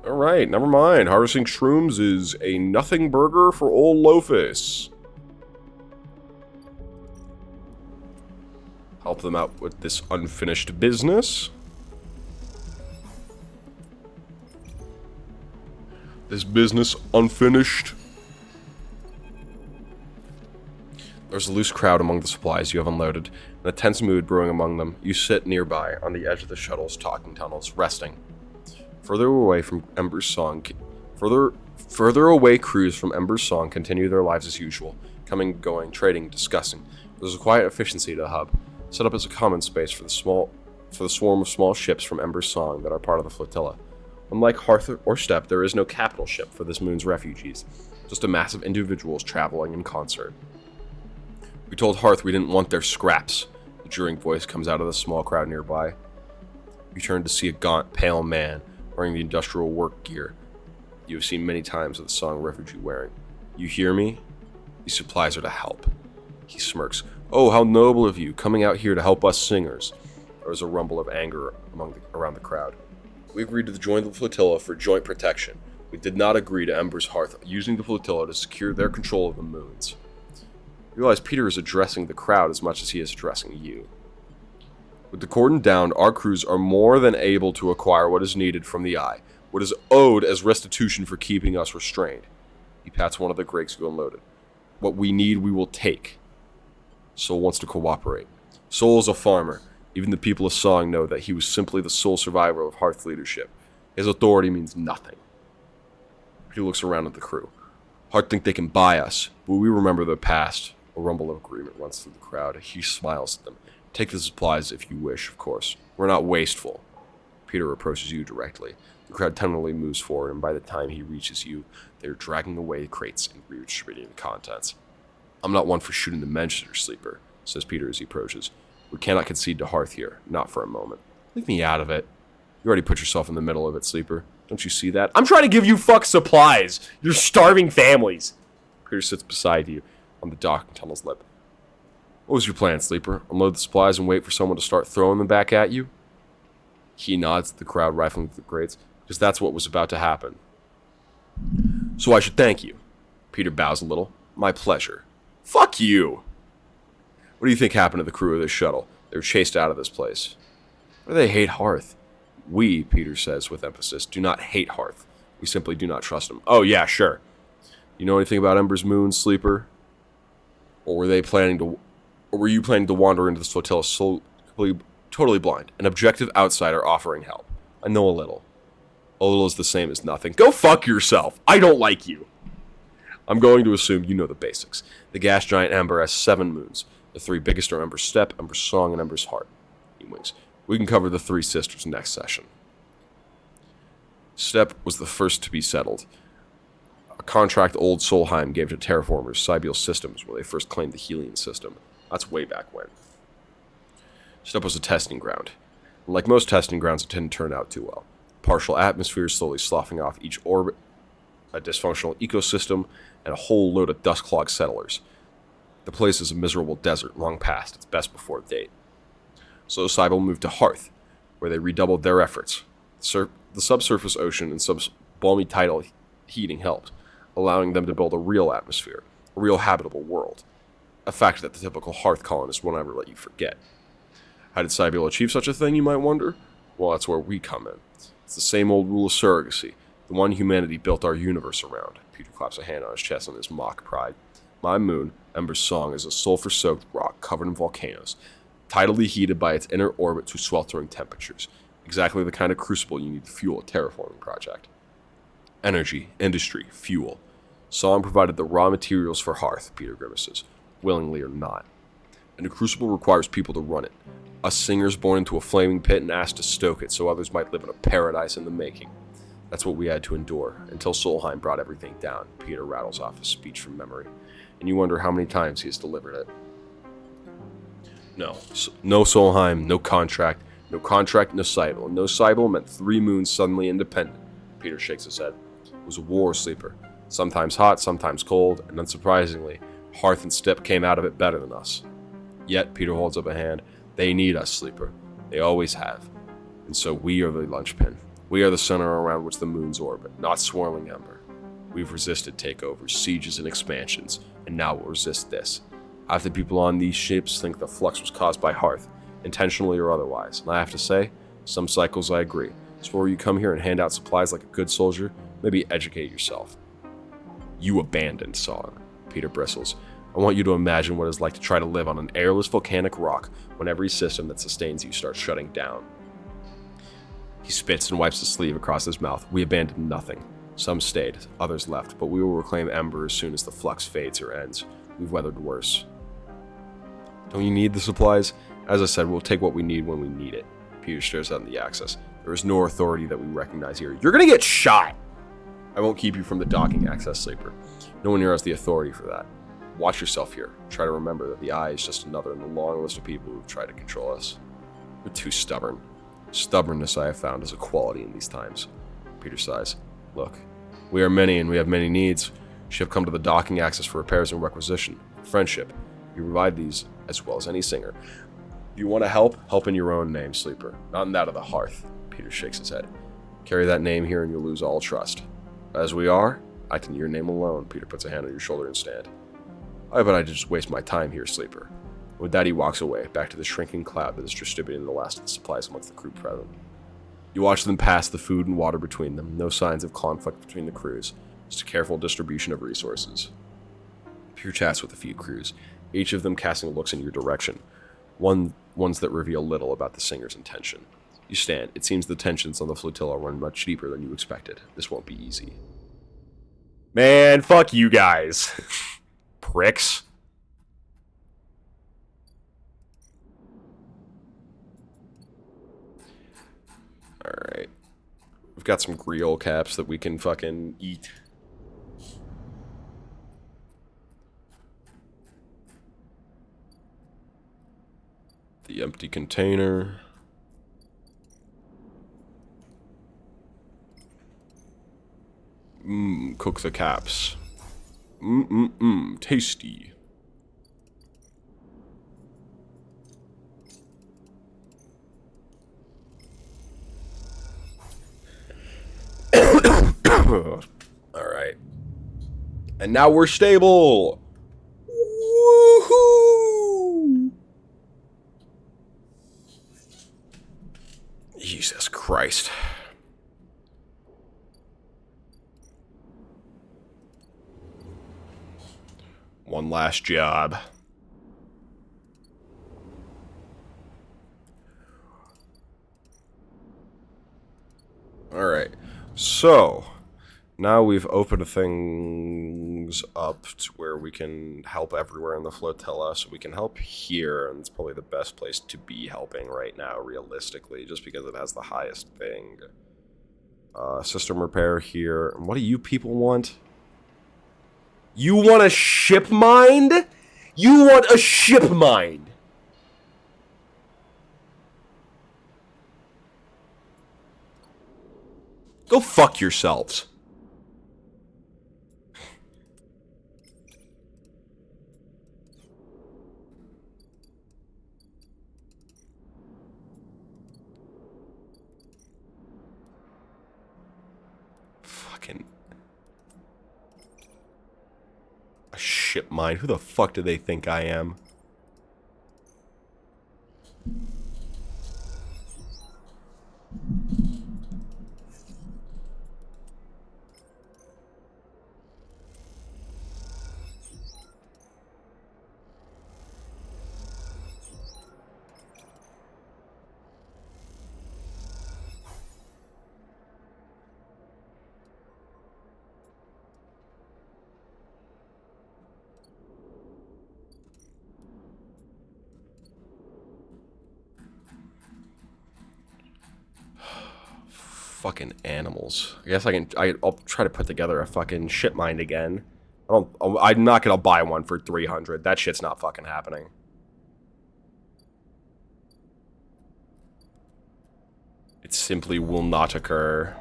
Alright, never mind. Harvesting shrooms is a nothing burger for old Lofus. Help them out with this unfinished business. This business unfinished. There's a loose crowd among the supplies you have unloaded, and a tense mood brewing among them. You sit nearby on the edge of the shuttle's talking tunnels, resting. Further away, crews from Ember's Song continue their lives as usual, coming, going, trading, discussing. There's a quiet efficiency to the hub, set up as a common space for the swarm of small ships from Ember's Song that are part of the flotilla. Unlike Hearth or Steppe, there is no capital ship for this moon's refugees, just a mass of individuals traveling in concert. We told Hearth we didn't want their scraps. The jeering voice comes out of the small crowd nearby. You turn to see a gaunt, pale man wearing the industrial work gear you have seen many times of the Song refugee wearing. You hear me? These supplies are to help. He smirks. Oh, how noble of you, coming out here to help us singers. There was a rumble of anger around the crowd. We agreed to join the flotilla for joint protection. We did not agree to Ember's Hearth using the flotilla to secure their control of the moons. You realize Peter is addressing the crowd as much as he is addressing you. With the cordon down, our crews are more than able to acquire what is needed from the Eye, what is owed as restitution for keeping us restrained. He pats one of the Gregs who unloaded. What we need, we will take. Soul wants to cooperate. Soul is a farmer. Even the people of Song know that he was simply the sole survivor of Hearth leadership. His authority means nothing. He looks around at the crew. Hearth think they can buy us, but we remember the past. A rumble of agreement runs through the crowd. He smiles at them. Take the supplies if you wish, of course. We're not wasteful. Peter approaches you directly. The crowd tentatively moves forward, and by the time he reaches you, they're dragging away crates and redistributing the contents. I'm not one for shooting the messenger, Sleeper, says Peter as he approaches. We cannot concede to Hearth here, not for a moment. Leave me out of it. You already put yourself in the middle of it, Sleeper. Don't you see that? I'm trying to give you fuck supplies! You're starving families! Peter sits beside you on the docking tunnel's lip. What was your plan, Sleeper? Unload the supplies and wait for someone to start throwing them back at you? He nods at the crowd rifling through the crates, because that's what was about to happen. So I should thank you. Peter bows a little. My pleasure. Fuck you! What do you think happened to the crew of this shuttle? They were chased out of this place. Why do they hate Hearth? We, Peter says with emphasis, do not hate Hearth. We simply do not trust him. Oh yeah, sure. You know anything about Ember's moon, Sleeper? Or were you planning to wander into this flotilla totally blind, an objective outsider offering help? I know a little. A little is the same as nothing. Go fuck yourself! I don't like you! I'm going to assume you know the basics. The gas giant Ember has 7 moons. The 3 biggest are Ember's Steppe, Ember's Song, and Ember's Heart. He winks. We can cover the 3 sisters next session. Steppe was the first to be settled. A contract old Solheim gave to terraformers Cybial Systems, where they first claimed the Helion system. That's way back when. Stup was a testing ground. And like most testing grounds, it didn't turn out too well. Partial atmosphere slowly sloughing off each orbit, a dysfunctional ecosystem, and a whole load of dust-clogged settlers. The place is a miserable desert, long past its best before date. So Cybele moved to Hearth, where they redoubled their efforts. The subsurface ocean and balmy tidal heating helped, allowing them to build a real atmosphere, a real habitable world. A fact that the typical Hearth colonist won't ever let you forget. How did Cybele achieve such a thing, you might wonder? Well, that's where we come in. It's the same old rule of surrogacy, the one humanity built our universe around. Peter claps a hand on his chest in his mock pride. My moon, Ember's Song, is a sulfur-soaked rock covered in volcanoes, tidally heated by its inner orbit to sweltering temperatures. Exactly the kind of crucible you need to fuel a terraforming project. Energy, industry, fuel. Song provided the raw materials for Hearth, Peter grimaces, willingly or not. And a crucible requires people to run it. Us singers born into a flaming pit and asked to stoke it so others might live in a paradise in the making. That's what we had to endure, until Solheim brought everything down. Peter rattles off his speech from memory, and you wonder how many times he has delivered it. No Solheim, no contract, no Cybele. No Cybele meant 3 moons suddenly independent. Peter shakes his head. It was a war, Sleeper. Sometimes hot, sometimes cold, and unsurprisingly, Hearth and Stip came out of it better than us. Yet, Peter holds up a hand, they need us, Sleeper. They always have. And so we are the linchpin. We are the center around which the moons orbit, not swirling ember. We've resisted takeovers, sieges, and expansions, and now we'll resist this. Half the people on these ships think the flux was caused by Hearth, intentionally or otherwise, and I have to say, some cycles I agree. So before you come here and hand out supplies like a good soldier, maybe educate yourself. You abandoned Song. Peter bristles. I want you to imagine what it's like to try to live on an airless volcanic rock when every system that sustains you starts shutting down. He spits and wipes the sleeve across his mouth. We abandoned nothing. Some stayed, others left, but we will reclaim Ember as soon as the flux fades or ends. We've weathered worse. Don't you need the supplies? As I said, we'll take what we need when we need it. Peter stares out in the access. There is no authority that we recognize here. You're gonna get shot! I won't keep you from the docking access, Sleeper. No one here has the authority for that. Watch yourself here. Try to remember that the Eye is just another in the long list of people who've tried to control us. You're too stubborn. Stubbornness, I have found, is a quality in these times. Peter sighs. Look, we are many and we have many needs. You have come to the docking access for repairs and requisition. Friendship. You provide these as well as any singer. If you want to help in your own name, Sleeper, not in that of the Hearth. Peter shakes his head. Carry that name here and you'll lose all trust. As we are, act in your name alone. Peter puts a hand on your shoulder and stand. I bet I just waste my time here, Sleeper. With that, he walks away, back to the shrinking cloud that is distributing the last of the supplies amongst the crew present. You watch them pass, the food and water between them, no signs of conflict between the crews, just a careful distribution of resources. Peter chats with a few crews, each of them casting looks in your direction, ones that reveal little about the singer's intention. You stand. It seems the tensions on the flotilla run much deeper than you expected. This won't be easy. Man, fuck you guys. Pricks. Alright. We've got some Griol caps that we can fucking eat. The empty container. Cook the caps. Tasty. Alright. And now we're stable! Woohoo! Jesus Christ. One last job. Alright. So, now we've opened things up to where we can help everywhere in the flotilla. So we can help here, and it's probably the best place to be helping right now, realistically, just because it has the highest thing. System repair here. And what do you people want? You want a ship mined? You want a ship mined? Go fuck yourselves. Fucking... a ship mine. Who the fuck do they think I am? Fucking animals. I guess I'll try to put together a fucking ship mine again. I'm not gonna buy one for 300. That shit's not fucking happening. It simply will not occur.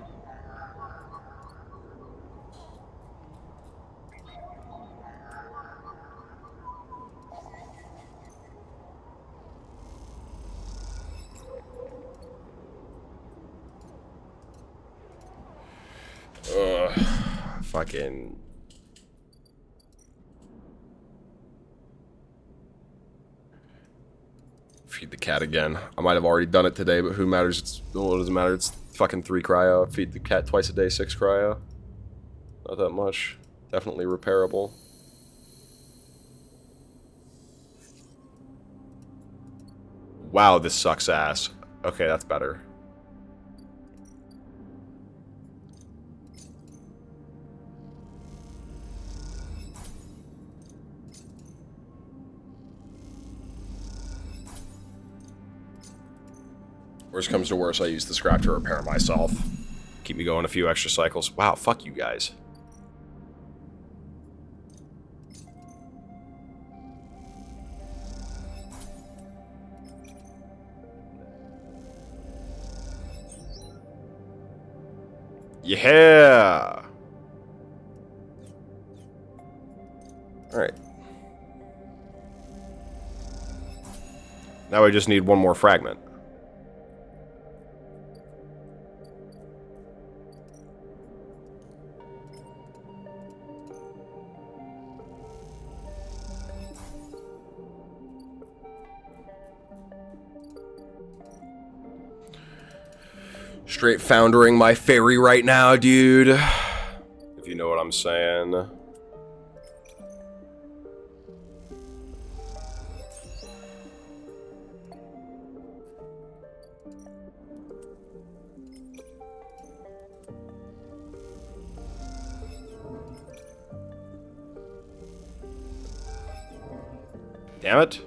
Fucking... feed the cat again. I might have already done it today, but who matters? It doesn't matter. It's fucking 3 cryo. Feed the cat twice a day, 6 cryo. Not that much. Definitely repairable. Wow, this sucks ass. Okay, that's better. Worst comes to worst, I use the scrap to repair myself. Keep me going a few extra cycles. Wow, fuck you guys. Yeah! Alright. Now I just need one more fragment. Straight foundering my ferry right now, dude. If you know what I'm saying. Damn it.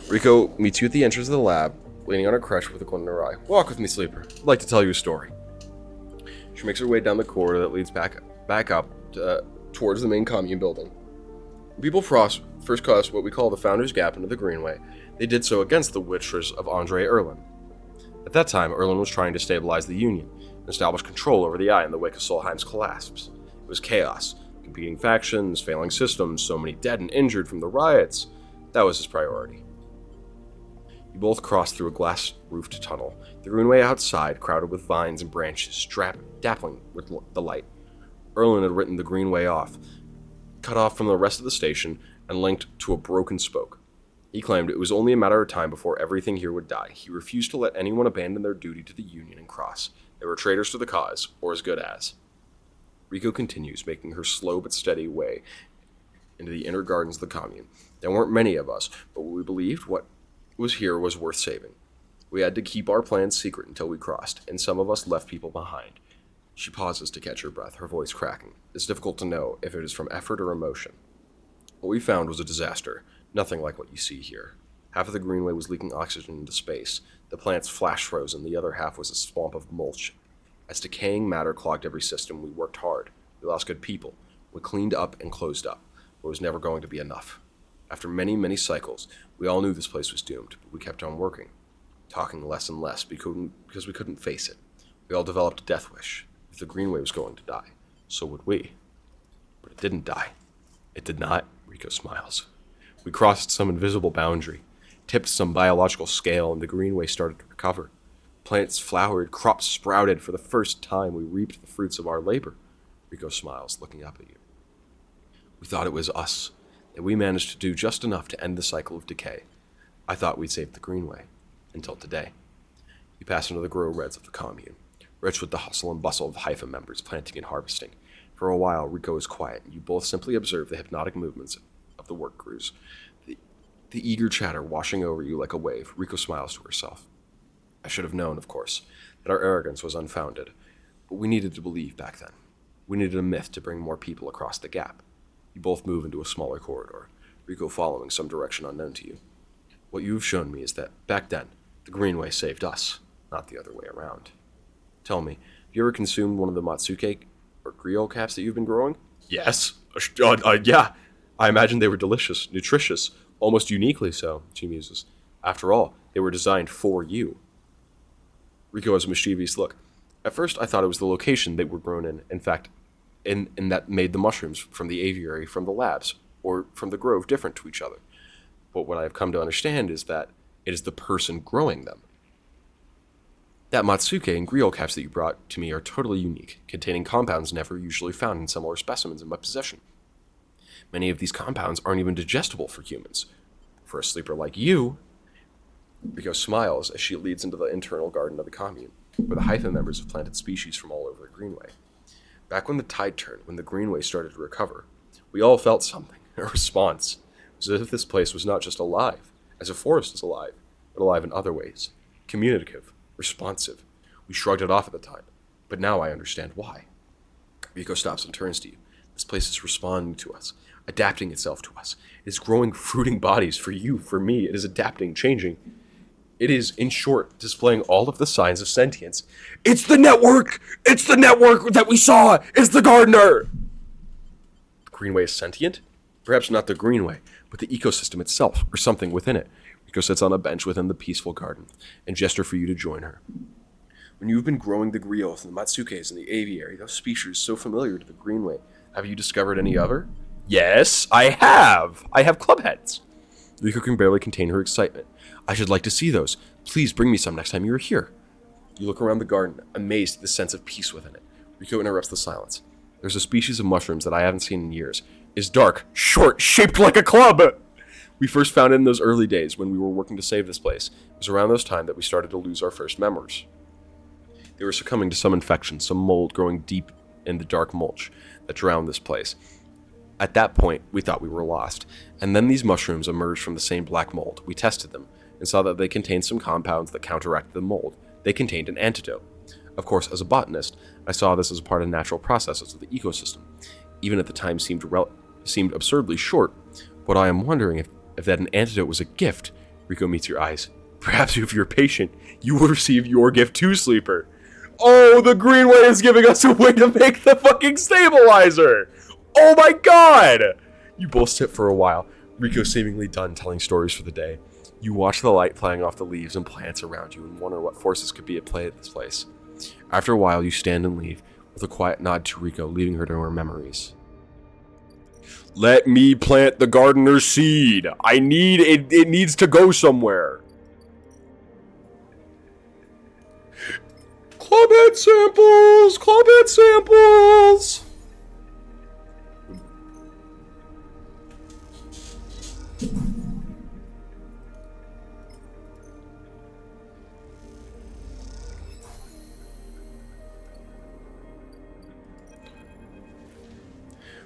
Rico meets you at the entrance of the lab, leaning on her crutch with a glint in her eye. Walk with me, Sleeper. I'd like to tell you a story. She makes her way down the corridor that leads back up towards the main commune building. When people first crossed what we call the Founders Gap into the Greenway, they did so against the wishes of Andre Erlin. At that time, Erlin was trying to stabilize the Union and establish control over the Eye in the wake of Solheim's collapse. It was chaos. Competing factions, failing systems, so many dead and injured from the riots. That was his priority. You both crossed through a glass-roofed tunnel, the greenway outside crowded with vines and branches, dappling with the light. Erlin had written the greenway off, cut off from the rest of the station, and linked to a broken spoke. He claimed it was only a matter of time before everything here would die. He refused to let anyone abandon their duty to the Union and cross. They were traitors to the cause, or as good as. Rico continues, making her slow but steady way into the inner gardens of the commune. There weren't many of us, but we believed what was here was worth saving. We had to keep our plans secret until we crossed, and some of us left people behind. She pauses to catch her breath, her voice cracking. It's difficult to know if it is from effort or emotion. What we found was a disaster, nothing like what you see here. Half of the greenway was leaking oxygen into space. The plants flash froze, and the other half was a swamp of mulch. As decaying matter clogged every system, we worked hard. We lost good people. We cleaned up and closed up. But it was never going to be enough. After many, many cycles, we all knew this place was doomed, but we kept on working, talking less and less because we couldn't face it. We all developed a death wish. If the greenway was going to die, so would we. But it didn't die. It did not. Rico smiles. We crossed some invisible boundary, tipped some biological scale, and the greenway started to recover. Plants flowered, crops sprouted. For the first time, we reaped the fruits of our labor. Rico smiles, looking up at you. We thought it was us, that we managed to do just enough to end the cycle of decay. I thought we'd saved the greenway, until today. You pass into the grow reds of the commune, rich with the hustle and bustle of Haifa members planting and harvesting. For a while, Rico is quiet, and you both simply observe the hypnotic movements of the work crews, the eager chatter washing over you like a wave. Rico smiles to herself. I should have known, of course, that our arrogance was unfounded, but we needed to believe back then. We needed a myth to bring more people across the gap. You both move into a smaller corridor, Rico following some direction unknown to you. What you have shown me is that, back then, the greenway saved us, not the other way around. Tell me, have you ever consumed one of the Matsuke or griot caps that you've been growing? Yes. Yeah. I imagine they were delicious, nutritious, almost uniquely so, she muses. After all, they were designed for you. Rico has a mischievous look. At first, I thought it was the location they were grown in fact, in that made the mushrooms from the aviary, from the labs, or from the grove different to each other. But what I have come to understand is that it is the person growing them. That Matsuke and griot caps that you brought to me are totally unique, containing compounds never usually found in similar specimens in my possession. Many of these compounds aren't even digestible for humans. For a sleeper like you, Rico smiles as she leads into the internal garden of the commune, where the Haifa members have planted species from all over the greenway. Back when the tide turned, when the greenway started to recover, we all felt something, a response. It was as if this place was not just alive, as a forest is alive, but alive in other ways. Communicative, responsive. We shrugged it off at the time, but now I understand why. Rico stops and turns to you. This place is responding to us, adapting itself to us. It is growing fruiting bodies for you, for me. It is adapting, changing. It is, in short, displaying all of the signs of sentience. It's the network! It's the network that we saw! It's the gardener! The greenway is sentient? Perhaps not the greenway, but the ecosystem itself, or something within it. Rico sits on a bench within the peaceful garden, and gesture for you to join her. When you've been growing the griots and the matsukes and the aviary, those species so familiar to the greenway, have you discovered any other? Yes, I have! I have clubheads! Rico can barely contain her excitement. I should like to see those. Please bring me some next time you are here. You look around the garden, amazed at the sense of peace within it. Rico interrupts the silence. There's a species of mushrooms that I haven't seen in years. It's dark, short, shaped like a club! We first found it in those early days when we were working to save this place. It was around those time that we started to lose our first memories. They were succumbing to some infection, some mold growing deep in the dark mulch that drowned this place. At that point, we thought we were lost. And then these mushrooms emerged from the same black mold. We tested them and saw that they contained some compounds that counteracted the mold. They contained an antidote. Of course, as a botanist, I saw this as a part of natural processes of the ecosystem. Even at the time seemed absurdly short. But I am wondering if that an antidote was a gift. Rico meets your eyes. Perhaps if you're patient, you will receive your gift too, Sleeper. Oh, the greenway is giving us a way to make the fucking stabilizer! Oh my god! You both sit for a while, Rico seemingly done telling stories for the day. You watch the light playing off the leaves and plants around you and wonder what forces could be at play at this place. After a while, you stand and leave, with a quiet nod to Rico, leaving her to her memories. Let me plant the gardener's seed. I need it. It needs to go somewhere. Clubhead samples! Clubhead samples!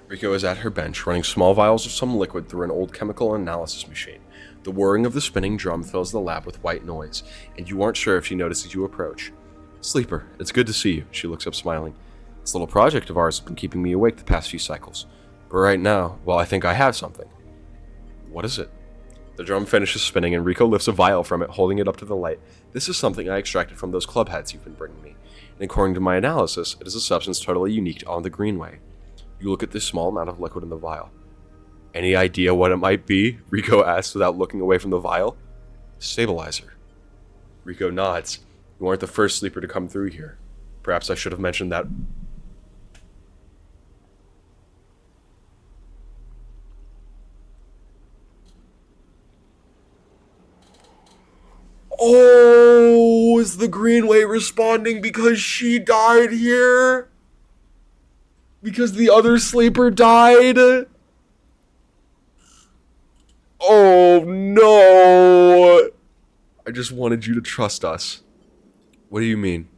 Rico is at her bench, running small vials of some liquid through an old chemical analysis machine. The whirring of the spinning drum fills the lab with white noise, and you aren't sure if she notices you approach. Sleeper, it's good to see you. She looks up smiling. This little project of ours has been keeping me awake the past few cycles. But right now, well, I think I have something. What is it? The drum finishes spinning and Rico lifts a vial from it, holding it up to the light. This is something I extracted from those club heads you've been bringing me. And according to my analysis, it is a substance totally unique on the Greenway. You look at this small amount of liquid in the vial. Any idea what it might be? Rico asks without looking away from the vial. Stabilizer. Rico nods. You aren't the first sleeper to come through here. Perhaps I should have mentioned that. Oh, is the Greenway responding because she died here? Because the other sleeper died? Oh no! I just wanted you to trust us. What do you mean?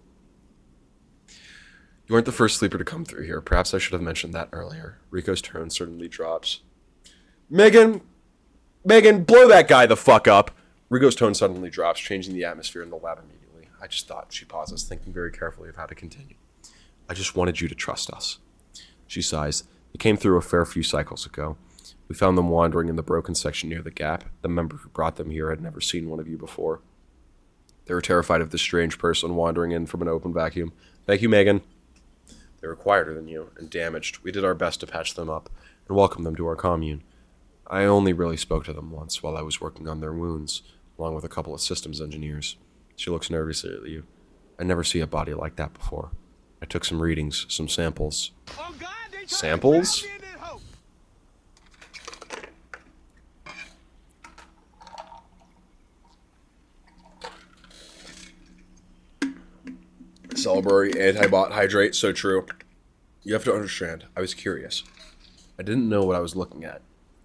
You weren't the first sleeper to come through here. Perhaps I should have mentioned that earlier. Rico's tone suddenly drops. Megan, blow that guy the fuck up. Rico's tone suddenly drops, changing the atmosphere in the lab immediately. I just thought, she pauses, thinking very carefully of how to continue. I just wanted you to trust us. She sighs. They came through a fair few cycles ago. We found them wandering in the broken section near the gap. The member who brought them here had never seen one of you before. They were terrified of this strange person wandering in from an open vacuum. Thank you, Megan. They were quieter than you, and damaged. We did our best to patch them up, and welcome them to our commune. I only really spoke to them once while I was working on their wounds, along with a couple of systems engineers. She looks nervously at you. I never see a body like that before. I took some readings, some samples. Oh God, Samples? Celebratory antibot hydrate, so true. You have to understand, I was curious. I didn't know what I was looking at.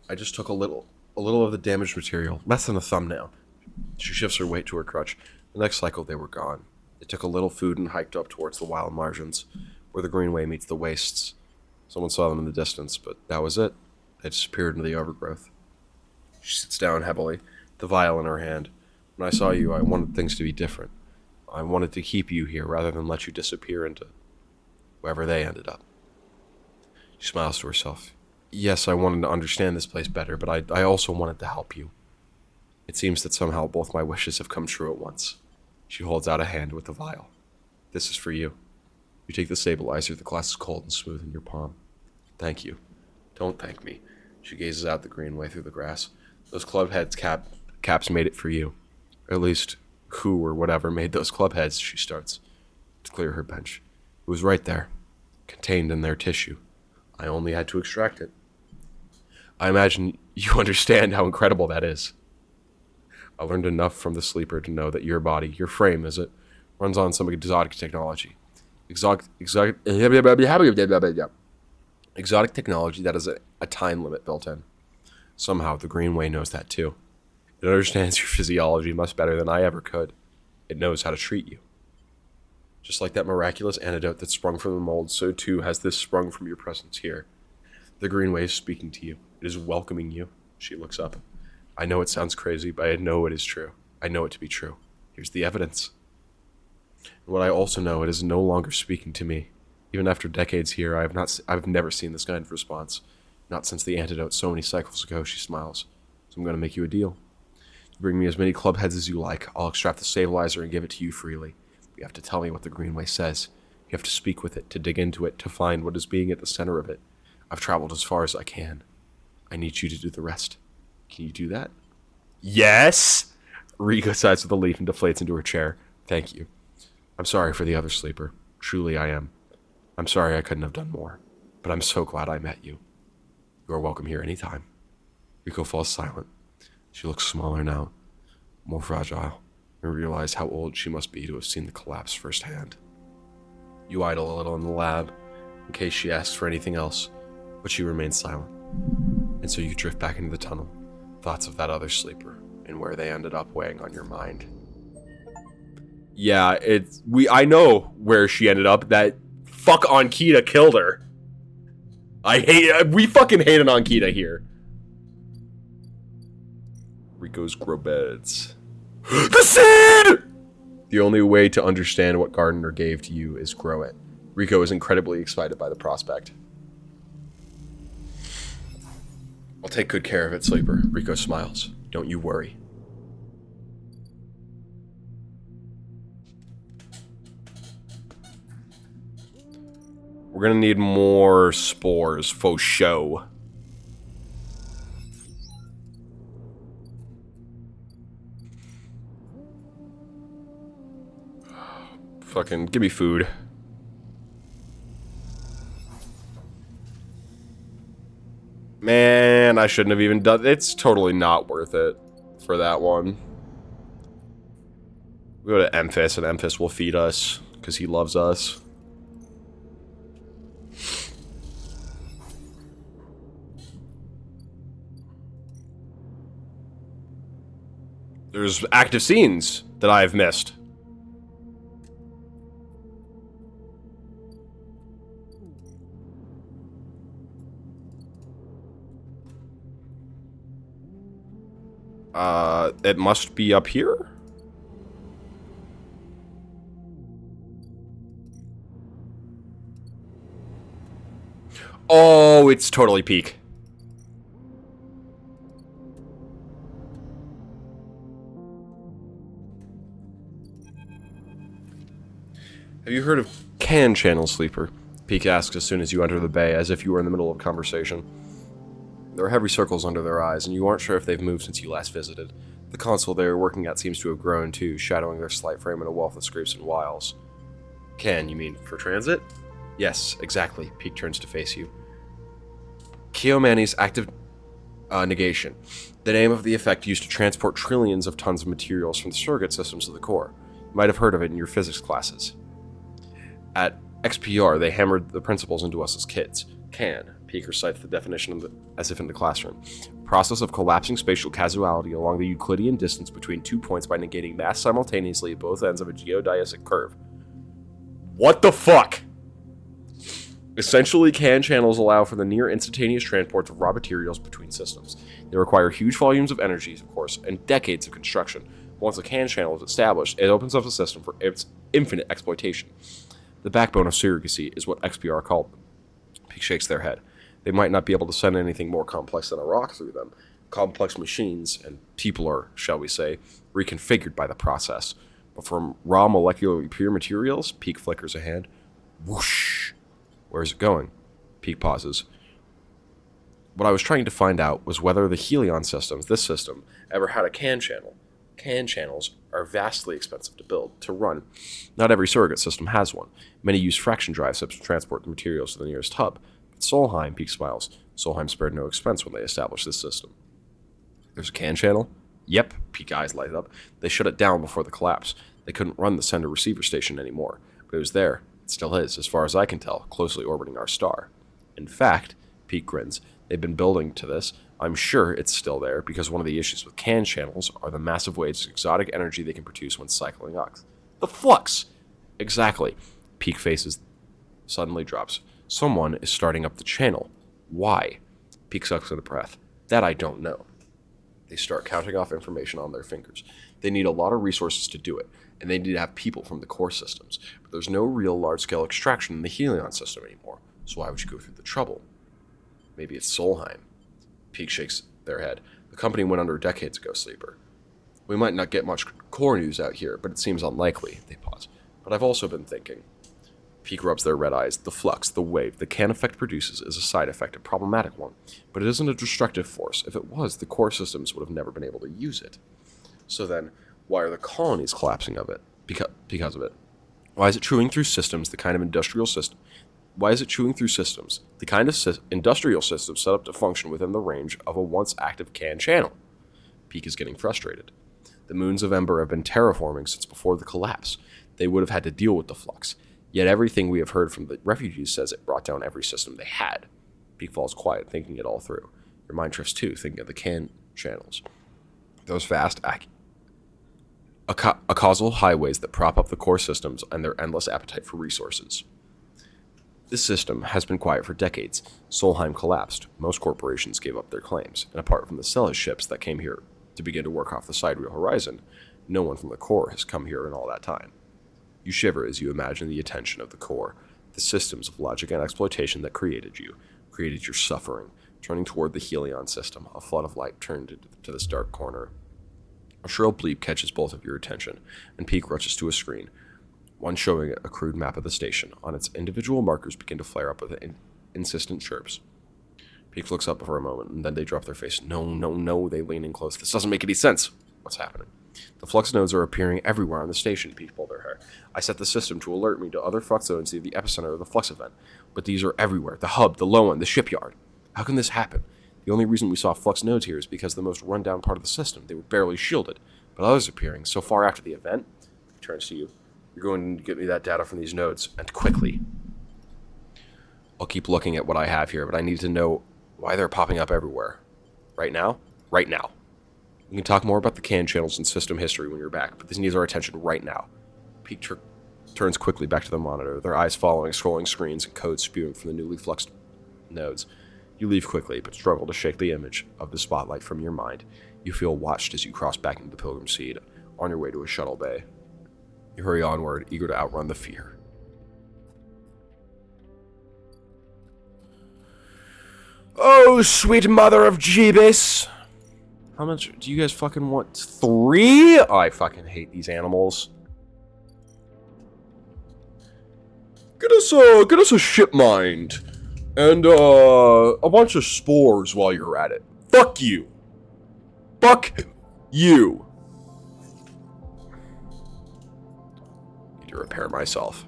I just took a little of the damaged material, less than a thumbnail. She shifts her weight to her crutch. The next cycle, they were gone. They took a little food and hiked up towards the wild margins, where the Greenway meets the wastes. Someone saw them in the distance, but that was it. They disappeared into the overgrowth. She sits down heavily, the vial in her hand. When I saw you, I wanted things to be different. I wanted to keep you here rather than let you disappear into wherever they ended up. She smiles to herself. Yes, I wanted to understand this place better, but I also wanted to help you. It seems that somehow both my wishes have come true at once. She holds out a hand with the vial. This is for you. You take the stabilizer, the glass is cold and smooth in your palm. Thank you. Don't thank me. She gazes out the Greenway through the grass. Those club heads caps made it for you. Or at least, who or whatever made those club heads, she starts to clear her bench. It was right there, contained in their tissue. I only had to extract it. I imagine you understand how incredible that is. I learned enough from the sleeper to know that your body, your frame, runs on some exotic technology. Exotic technology that has a time limit built in. Somehow, the Greenway knows that too. It understands your physiology much better than I ever could. It knows how to treat you. Just like that miraculous antidote that sprung from the mold, so too has this sprung from your presence here. The Greenway is speaking to you. It is welcoming you. She looks up. I know it sounds crazy, but I know it is true. I know it to be true. Here's the evidence. And what I also know, it is no longer speaking to me. Even after decades here, I've never seen this kind of response. Not since the antidote so many cycles ago, she smiles. So I'm going to make you a deal. You bring me as many club heads as you like. I'll extract the stabilizer and give it to you freely. You have to tell me what the Greenway says. You have to speak with it, to dig into it, to find what is being at the center of it. I've traveled as far as I can. I need you to do the rest. Can you do that? Yes! Rico sighs with a leaf and deflates into her chair. Thank you. I'm sorry for the other sleeper. Truly I am. I'm sorry I couldn't have done more. But I'm so glad I met you. You are welcome here anytime. Rico falls silent. She looks smaller now, more fragile, and realize how old she must be to have seen the collapse firsthand. You idle a little in the lab, in case she asks for anything else, but she remains silent. And so you drift back into the tunnel, thoughts of that other sleeper, and where they ended up weighing on your mind. Yeah, I know where she ended up. That fuck Ankita killed her. We fucking hate an Ankita here. Rico's grow beds. The seed! The only way to understand what Gardener gave to you is grow it. Rico is incredibly excited by the prospect. I'll take good care of it, Sleeper. Rico smiles. Don't you worry. We're gonna need more spores, faux show. Fucking give me food. Man, I shouldn't have even done... It's totally not worth it for that one. We go to Emphis, and Emphis will feed us, because he loves us. There's active scenes that I've missed. It must be up here? Oh, it's totally Peak. Have you heard of can channel, Sleeper? Peak asks as soon as you enter the bay, as if you were in the middle of a conversation. There are heavy circles under their eyes, and you aren't sure if they've moved since you last visited. The console they are working at seems to have grown too, shadowing their slight frame in a wealth of scrapes and wiles. Can, you mean, for transit? Yes, exactly. Peak turns to face you. Kiomani's active negation. The name of the effect used to transport trillions of tons of materials from the surrogate systems of the core. You might have heard of it in your physics classes. At XPR, they hammered the principles into us as kids. Can, Peak recites the definition of as if in the classroom. Process of collapsing spatial causality along the Euclidean distance between 2 points by negating mass simultaneously at both ends of a geodesic curve. What the fuck? Essentially, can channels allow for the near instantaneous transport of raw materials between systems. They require huge volumes of energy, of course, and decades of construction. Once a can channel is established, it opens up a system for its infinite exploitation. The backbone of surrogacy is what XPR called them. Peak shakes their head. They might not be able to send anything more complex than a rock through them. Complex machines, and people are, shall we say, reconfigured by the process. But from raw molecularly pure materials, Peak flickers a hand. Whoosh! Where's it going? Peak pauses. What I was trying to find out was whether the Helion systems, this system, ever had a can channel. Can channels are vastly expensive to build, to run. Not every surrogate system has one. Many use fraction drive systems to transport the materials to the nearest hub. But Solheim, Peak smiles. Solheim spared no expense when they established this system. There's a can channel? Yep, Peak eyes light up. They shut it down before the collapse. They couldn't run the sender-receiver station anymore. But it was there. It still is, as far as I can tell, closely orbiting our star. In fact, Peak grins, they've been building to this. I'm sure it's still there, because one of the issues with can channels are the massive waves of exotic energy they can produce when cycling up. The flux! Exactly. Peak faces suddenly drops. Someone is starting up the channel. Why? Peak sucks in a breath. That I don't know. They start counting off information on their fingers. They need a lot of resources to do it, and they need to have people from the core systems. But there's no real large-scale extraction in the Helion system anymore, so why would you go through the trouble? Maybe it's Solheim. Peak shakes their head. The company went under decades ago, Sleeper. We might not get much core news out here, but it seems unlikely. They pause. But I've also been thinking. Peak rubs their red eyes. The flux, the wave, the can effect produces is a side effect, a problematic one. But it isn't a destructive force. If it was, the core systems would have never been able to use it. So then, why are the colonies collapsing of it? Because of it. Why is it chewing through systems, the kind of industrial system? Why is it chewing through systems, the kind of industrial system set up to function within the range of a once active can channel? Peak is getting frustrated. The moons of Ember have been terraforming since before the collapse. They would have had to deal with the flux. Yet everything we have heard from the refugees says it brought down every system they had. Peak falls quiet, thinking it all through. Your mind drifts too, thinking of the can channels. Those vast, causal highways that prop up the core systems and their endless appetite for resources. This system has been quiet for decades. Solheim collapsed. Most corporations gave up their claims, and apart from the Celes ships that came here to begin to work off the sidereal horizon, no one from the core has come here in all that time. You shiver as you imagine the attention of the core, The systems of logic and exploitation that created you, created your suffering. Turning toward the Helion system, a flood of light turned into this dark corner. A shrill bleep catches both of your attention, and Peak rushes to a screen, one showing a crude map of the station. On its individual markers begin to flare up with insistent chirps. Peak looks up for a moment, and then they drop their face. No, no, no, they lean in close. This doesn't make any sense. What's happening? The flux nodes are appearing everywhere on the station, Peak pulled her hair. I set the system to alert me to other flux zones near the epicenter of the flux event, but these are everywhere. The hub, the low end, the shipyard. How can this happen? The only reason we saw flux nodes here is because the most run-down part of the system. They were barely shielded, but others appearing so far after the event. He turns to you. You're going to get me that data from these nodes, and quickly. I'll keep looking at what I have here, but I need to know why they're popping up everywhere. Right now? Right now. We can talk more about the CAN channels and system history when you're back, but this needs our attention right now. Peak turns quickly back to the monitor, their eyes following scrolling screens and codes spewing from the newly fluxed nodes. You leave quickly, but struggle to shake the image of the spotlight from your mind. You feel watched as you cross back into the Pilgrim Seed, on your way to a shuttle bay. You hurry onward, eager to outrun the fear. Oh, sweet mother of Jeebus! How much do you guys fucking want? 3? Oh, I fucking hate these animals. Get us a ship mind. And, a bunch of spores while you're at it. Fuck you. Fuck you. Need to repair myself.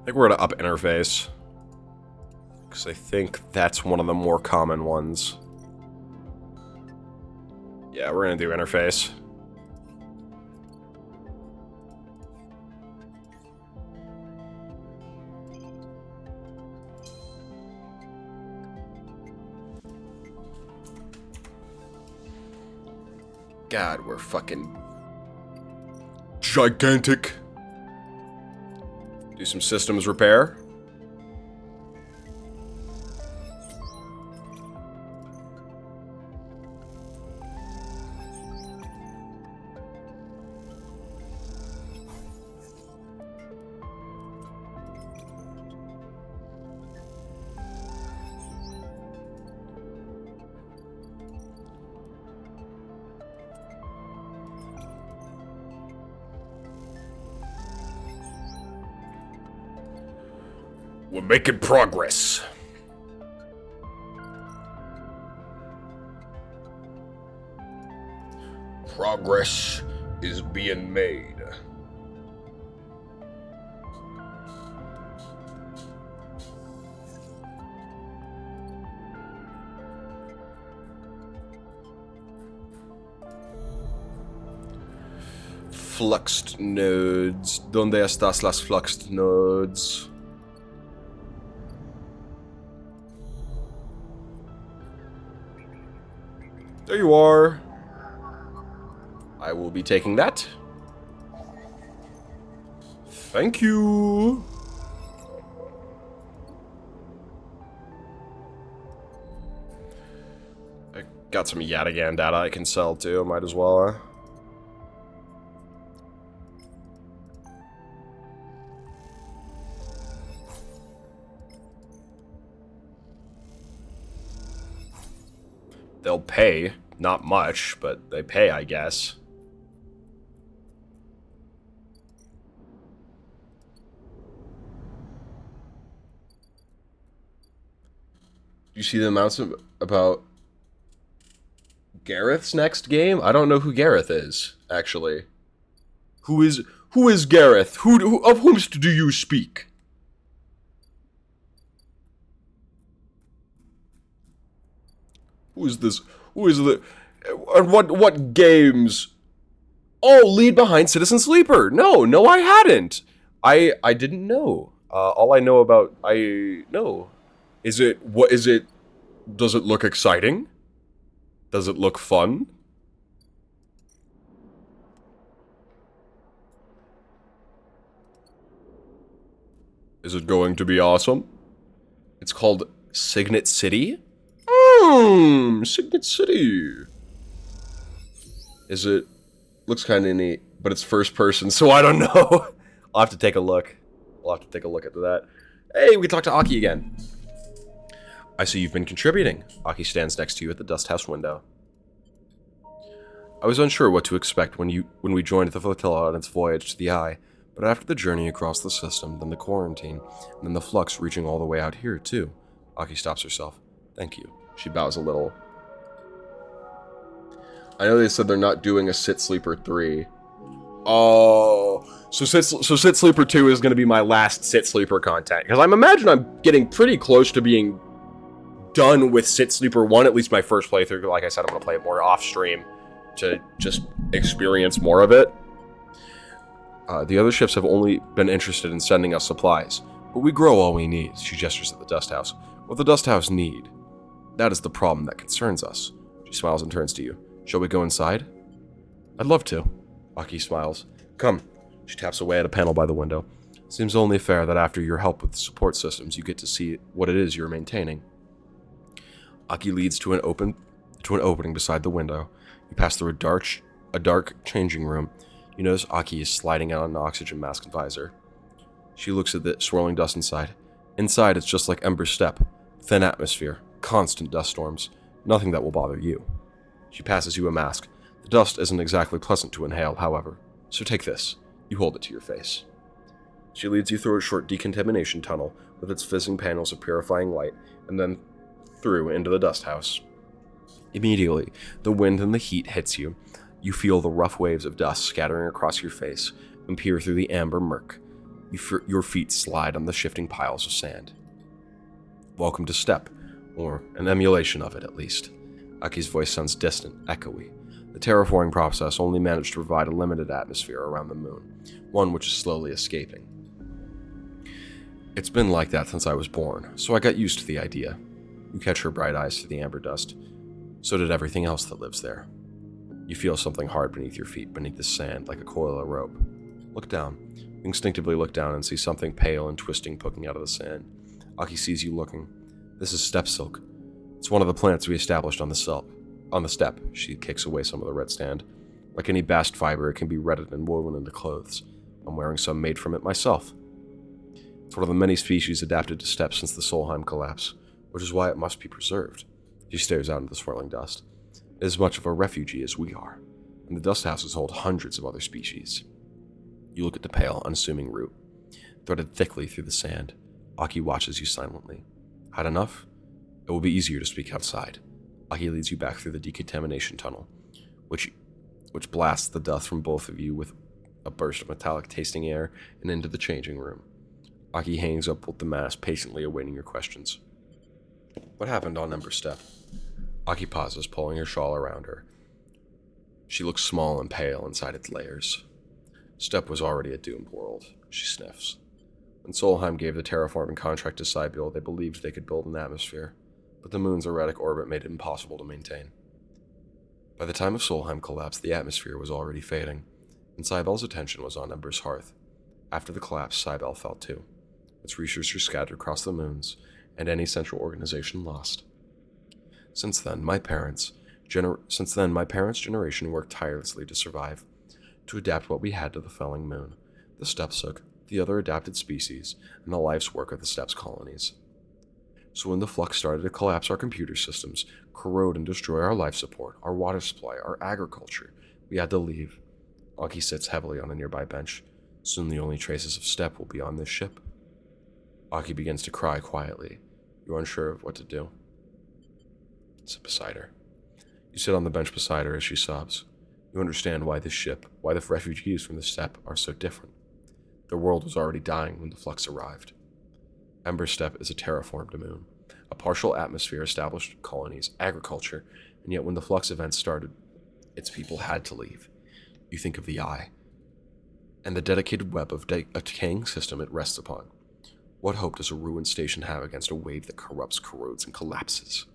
I think we're gonna up interface. Because I think that's one of the more common ones. Yeah, we're gonna do interface. God, we're fucking gigantic. Do some systems repair. We're making progress. Progress is being made. Fluxed nodes. ¿Dónde estás las fluxed nodes? There you are. I will be taking that. Thank you. I got some Yataghan data I can sell too, might as well, huh? They'll pay. Not much, but they pay, I guess. You see the announcement about Gareth's next game? I don't know who Gareth is, actually. Who is Gareth? Of whom do you speak? Who is this? Who is the... And what games? Oh, lead behind Citizen Sleeper. No, I hadn't. I didn't know. All I know about... Is it... What is it? Does it look exciting? Does it look fun? Is it going to be awesome? It's called Signet City? Signet City. Is it? Looks kind of neat, but it's first person, so I don't know. I'll have to take a look. We'll have to take a look at that. Hey, we can talk to Aki again. I see you've been contributing. Aki stands next to you at the dust house window. I was unsure what to expect when we joined the flotilla on its voyage to the Eye, but after the journey across the system, then the quarantine, and then the flux reaching all the way out here too. Aki stops herself. Thank you. She bows a little. I know they said they're not doing a Sit Sleeper 3. Oh, so Sit Sleeper 2 is going to be my last Sit Sleeper content. Because I'm getting pretty close to being done with Sit Sleeper 1, at least my first playthrough. Like I said, I'm going to play it more off stream to just experience more of it. The other ships have only been interested in sending us supplies, but we grow all we need. She gestures at the dust house. What the dust house need? That is the problem that concerns us. She smiles and turns to you. Shall we go inside? I'd love to. Aki smiles. Come. She taps away at a panel by the window. Seems only fair that after your help with the support systems, you get to see what it is you're maintaining. Aki leads to an opening beside the window. You pass through a dark changing room. You notice Aki is sliding out an oxygen mask and visor. She looks at the swirling dust inside. Inside, it's just like Ember's Step. Thin atmosphere, constant dust storms, nothing that will bother you. She passes you a mask. The dust isn't exactly pleasant to inhale, however, so take this. You hold it to your face. She leads you through a short decontamination tunnel with its fizzing panels of purifying light, and then through into the dust house. Immediately, the wind and the heat hits you. You feel the rough waves of dust scattering across your face and peer through the amber murk. Your feet slide on the shifting piles of sand. Welcome to Step, or an emulation of it at least. Aki's voice sounds distant, echoey. The terraforming process only managed to provide a limited atmosphere around the moon, one which is slowly escaping. It's been like that since I was born, so I got used to the idea. You catch her bright eyes through the amber dust. So did everything else that lives there. You feel something hard beneath your feet, beneath the sand, like a coil of rope. Look down. You instinctively look down and see something pale and twisting poking out of the sand. Aki sees you looking. This is steppe silk. It's one of the plants we established on the steppe. She kicks away some of the red sand. Like any bast fiber, it can be retted and woven into clothes. I'm wearing some made from it myself. It's one of the many species adapted to steppe since the Solheim collapse, which is why it must be preserved. She stares out into the swirling dust. It is as much of a refugee as we are, and the dust houses hold hundreds of other species. You look at the pale, unassuming root, threaded thickly through the sand. Aki watches you silently. Had enough? It will be easier to speak outside. Aki leads you back through the decontamination tunnel, which blasts the dust from both of you with a burst of metallic tasting air and into the changing room. Aki hangs up with the mask, patiently awaiting your questions. What happened on Ember Step? Aki pauses, pulling her shawl around her. She looks small and pale inside its layers. Step was already a doomed world, she sniffs. When Solheim gave the terraforming contract to Cybele, they believed they could build an atmosphere, but the moon's erratic orbit made it impossible to maintain. By the time of Solheim collapse, the atmosphere was already fading, and Cybele's attention was on Ember's hearth. After the collapse, Cybele fell too. Its researchers scattered across the moons, and any central organization lost. Since then, my parents' generation worked tirelessly to survive, to adapt what we had to the felling moon, the steppe-silk, the other adapted species, and the life's work of the steppes colonies. So when the flux started to collapse our computer systems, corrode and destroy our life support, our water supply, our agriculture, we had to leave. Aki sits heavily on a nearby bench. Soon the only traces of steppe will be on this ship. Aki begins to cry quietly. You're unsure of what to do. Sit beside her. You sit on the bench beside her as she sobs. You understand why this ship, why the refugees from the steppe are so different. The world was already dying when the flux arrived. Ember Step is a terraformed moon, a partial atmosphere established colonies, agriculture, and yet when the flux event started, its people had to leave. You think of the Eye, and the dedicated web of a decaying system it rests upon. What hope does a ruined station have against a wave that corrupts, corrodes, and collapses?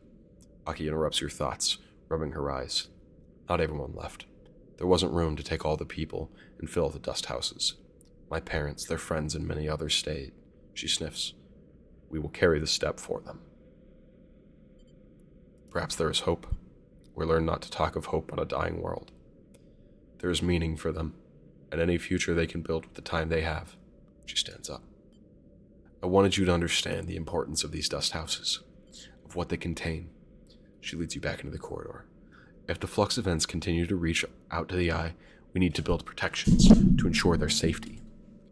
Aki interrupts your thoughts, rubbing her eyes. Not everyone left. There wasn't room to take all the people and fill the dust houses. My parents, their friends, and many others stayed. She sniffs. We will carry the steppe for them. Perhaps there is hope. We learn not to talk of hope on a dying world. There is meaning for them, and any future they can build with the time they have. She stands up. I wanted you to understand the importance of these dust houses, of what they contain. She leads you back into the corridor. If the flux events continue to reach out to the eye, we need to build protections to ensure their safety.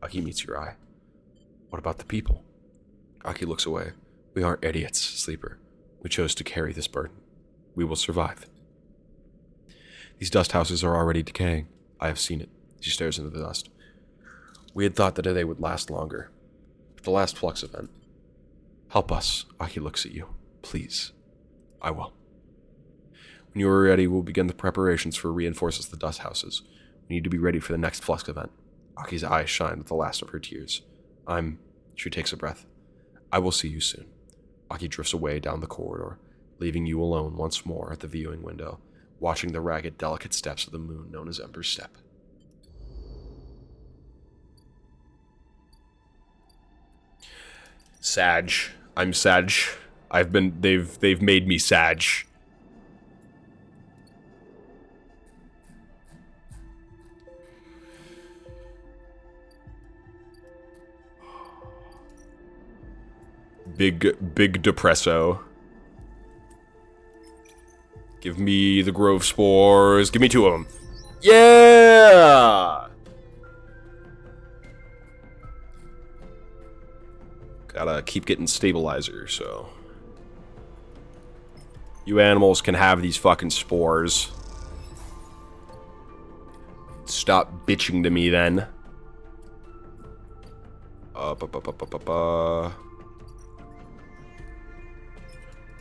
Aki meets your eye. What about the people? Aki looks away. We aren't idiots, Sleeper. We chose to carry this burden. We will survive. These dust houses are already decaying. I have seen it. She stares into the dust. We had thought that they would last longer. But the last flux event. Help us. Aki looks at you. Please. I will. When you are ready, we'll begin the preparations for reinforces the dust houses. We need to be ready for the next flux event. Aki's eyes shine with the last of her tears. She takes a breath. I will see you soon. Aki drifts away down the corridor, leaving you alone once more at the viewing window, watching the ragged, delicate steps of the moon known as Ember's Step. Sag. I'm Sag. They've made me Sag. Big depresso. Give me the Grove Spores. Give me 2 of them. Yeah! Gotta keep getting stabilizer, so. You animals can have these fucking spores. Stop bitching to me then.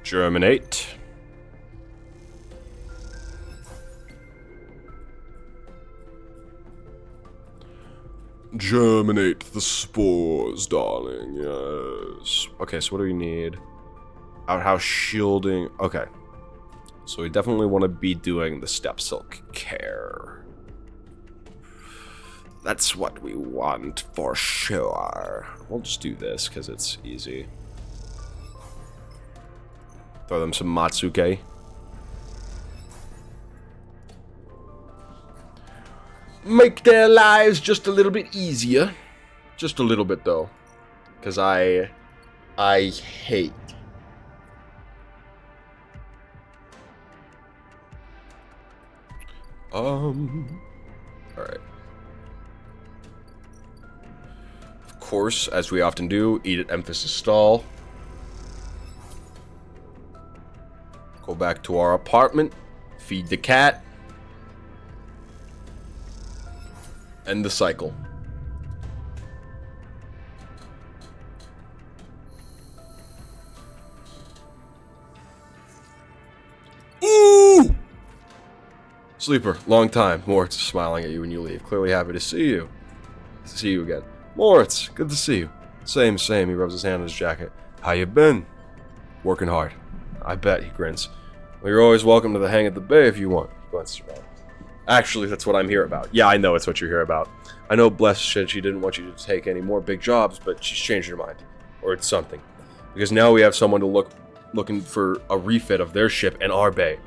Germinate. Germinate the spores, darling, yes. Okay, so what do we need? Outhouse shielding. Okay. So we definitely want to be doing the step silk care. That's what we want for sure. We'll just do this because it's easy. Throw them some Matsuke. Make their lives just a little bit easier. Just a little bit, though. Because I hate. Alright. Of course, as we often do, eat at Emphasis Stall. Go back to our apartment, feed the cat, end the cycle. Ooh! Sleeper, long time. Moritz is smiling at you when you leave. Clearly happy to see you. To see you again. Moritz, good to see you. Same. He rubs his hand on his jacket. How you been? Working hard. I bet, he grins. Well, you're always welcome to the hang at the bay if you want. Actually, that's what I'm here about. Yeah, I know it's what you're here about. I know Bless said she didn't want you to take any more big jobs, but she's changed her mind. Or it's something. Because now we have someone to looking for a refit of their ship in our bay.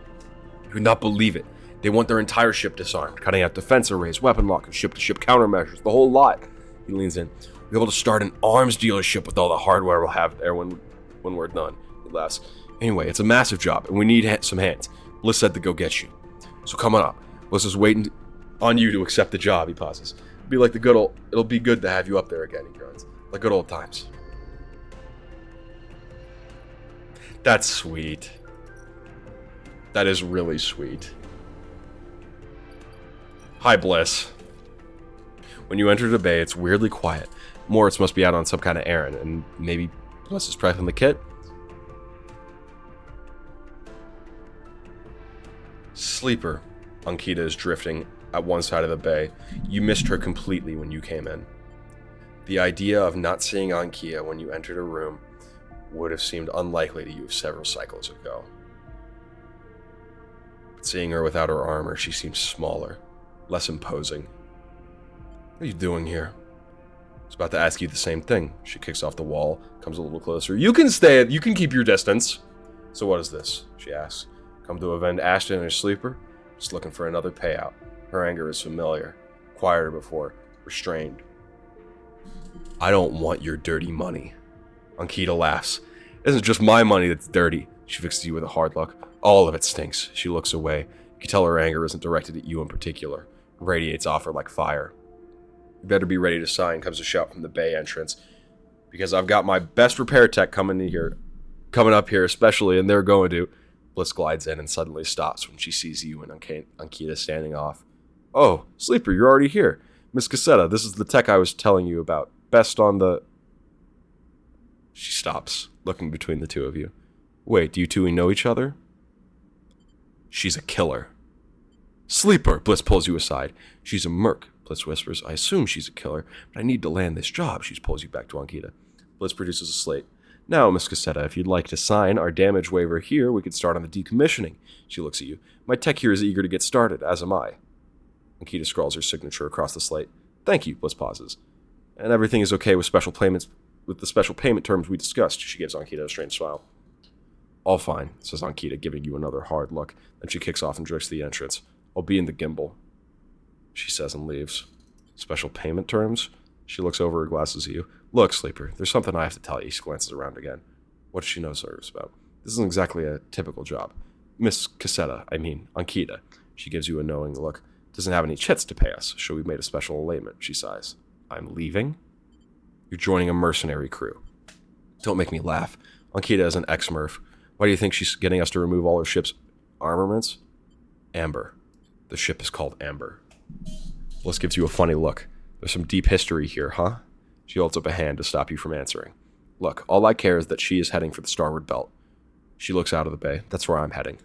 You could not believe it. They want their entire ship disarmed, cutting out defense arrays, weapon lock, and ship-to-ship countermeasures, the whole lot. He leans in. We'll be able to start an arms dealership with all the hardware we'll have there when we're done. He laughs. Anyway, it's a massive job, and we need some hands. Bliss said to go get you. So come on up. Bliss is waiting on you to accept the job, he pauses. It'll be good to have you up there again, he grunts. Like good old times. That's sweet. That is really sweet. Hi, Bliss. When you enter the bay, it's weirdly quiet. Moritz must be out on some kind of errand, and maybe Bliss is prepping the kit? Sleeper. Ankita is drifting at one side of the bay. You missed her completely when you came in. The idea of not seeing Ankia when you entered a room would have seemed unlikely to you several cycles ago. But seeing her without her armor, she seems smaller, less imposing. What are you doing here? I was about to ask you the same thing. She kicks off the wall, comes a little closer. You can keep your distance. So what is this? She asks. Come to avenge Ashton and her sleeper? Just looking for another payout. Her anger is familiar. Quieter before. Restrained. I don't want your dirty money. Ankita laughs. It isn't just my money that's dirty. She fixes you with a hard look. All of it stinks. She looks away. You can tell her anger isn't directed at you in particular. It radiates off her like fire. You better be ready to sign, comes a shout from the bay entrance. Because I've got my best repair tech coming up here especially, and they're going to. Bliss glides in and suddenly stops when she sees you and Ankita standing off. Oh, Sleeper, you're already here. Miss Cassetta, this is the tech I was telling you about. Best on the... She stops, looking between the two of you. Wait, do you two know each other? She's a killer. Sleeper, Bliss pulls you aside. She's a merc, Bliss whispers. I assume she's a killer, but I need to land this job. She pulls you back to Ankita. Bliss produces a slate. Now, Miss Cassetta, if you'd like to sign our damage waiver here, we could start on the decommissioning. She looks at you. My tech here is eager to get started, as am I. Ankita scrawls her signature across the slate. Thank you, Bliss pauses. And everything is okay with the special payment terms we discussed. She gives Ankita a strange smile. All fine, says Ankita, giving you another hard look. Then she kicks off and directs the entrance. I'll be in the gimbal, she says and leaves. Special payment terms? She looks over her glasses at you. Look, Sleeper, there's something I have to tell you. She glances around again. What does she know service about? This isn't exactly a typical job. Miss Cassetta, Ankita. She gives you a knowing look. Doesn't have any chits to pay us, so we made a special arrangement, she sighs. I'm leaving? You're joining a mercenary crew. Don't make me laugh. Ankita is an ex-merf. Why do you think she's getting us to remove all her ship's armaments? Amber. The ship is called Amber. Bliss gives you a funny look. There's some deep history here, huh? She holds up a hand to stop you from answering. Look, all I care is that she is heading for the starboard belt. She looks out of the bay. That's where I'm heading.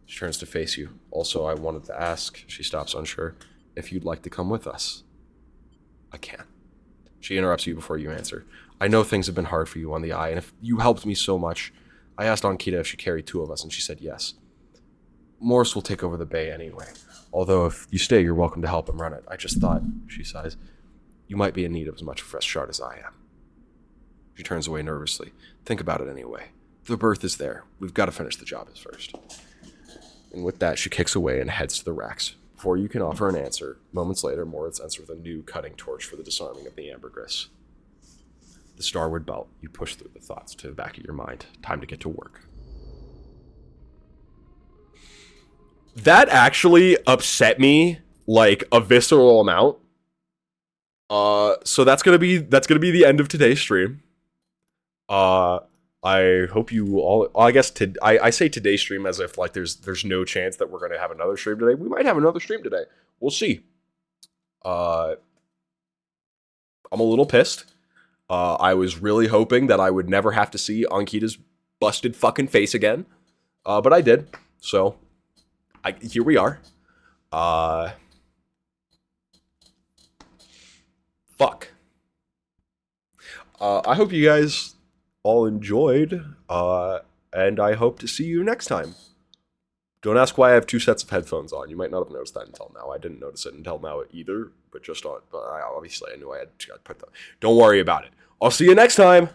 She turns to face you. Also, I wanted to ask, she stops unsure, if you'd like to come with us. I can't. She interrupts you before you answer. I know things have been hard for you on the eye, and if you helped me so much, I asked Ankita if she carried two of us, and she said yes. Morris will take over the bay anyway. Although if you stay, you're welcome to help him run it. I just thought, she sighs, you might be in need of as much a fresh start as I am. She turns away nervously. Think about it anyway. The berth is there. We've got to finish the job first. And with that, she kicks away and heads to the racks. Before you can offer an answer, moments later, Moritz enters with a new cutting torch for the disarming of the ambergris. The starward belt. You push through the thoughts to the back of your mind. Time to get to work. That actually upset me like a visceral amount. So that's gonna be the end of today's stream. I hope you all. I guess I say today's stream as if like there's no chance that we're gonna have another stream today. We might have another stream today. We'll see. I'm a little pissed. I was really hoping that I would never have to see Ankita's busted fucking face again. But I did. So here we are. Fuck. I hope you guys all enjoyed, and I hope to see you next time. Don't ask why I have two sets of headphones on. You might not have noticed that until now. I didn't notice it until now either, but I obviously I knew I had to put them. Don't worry about it. I'll see you next time.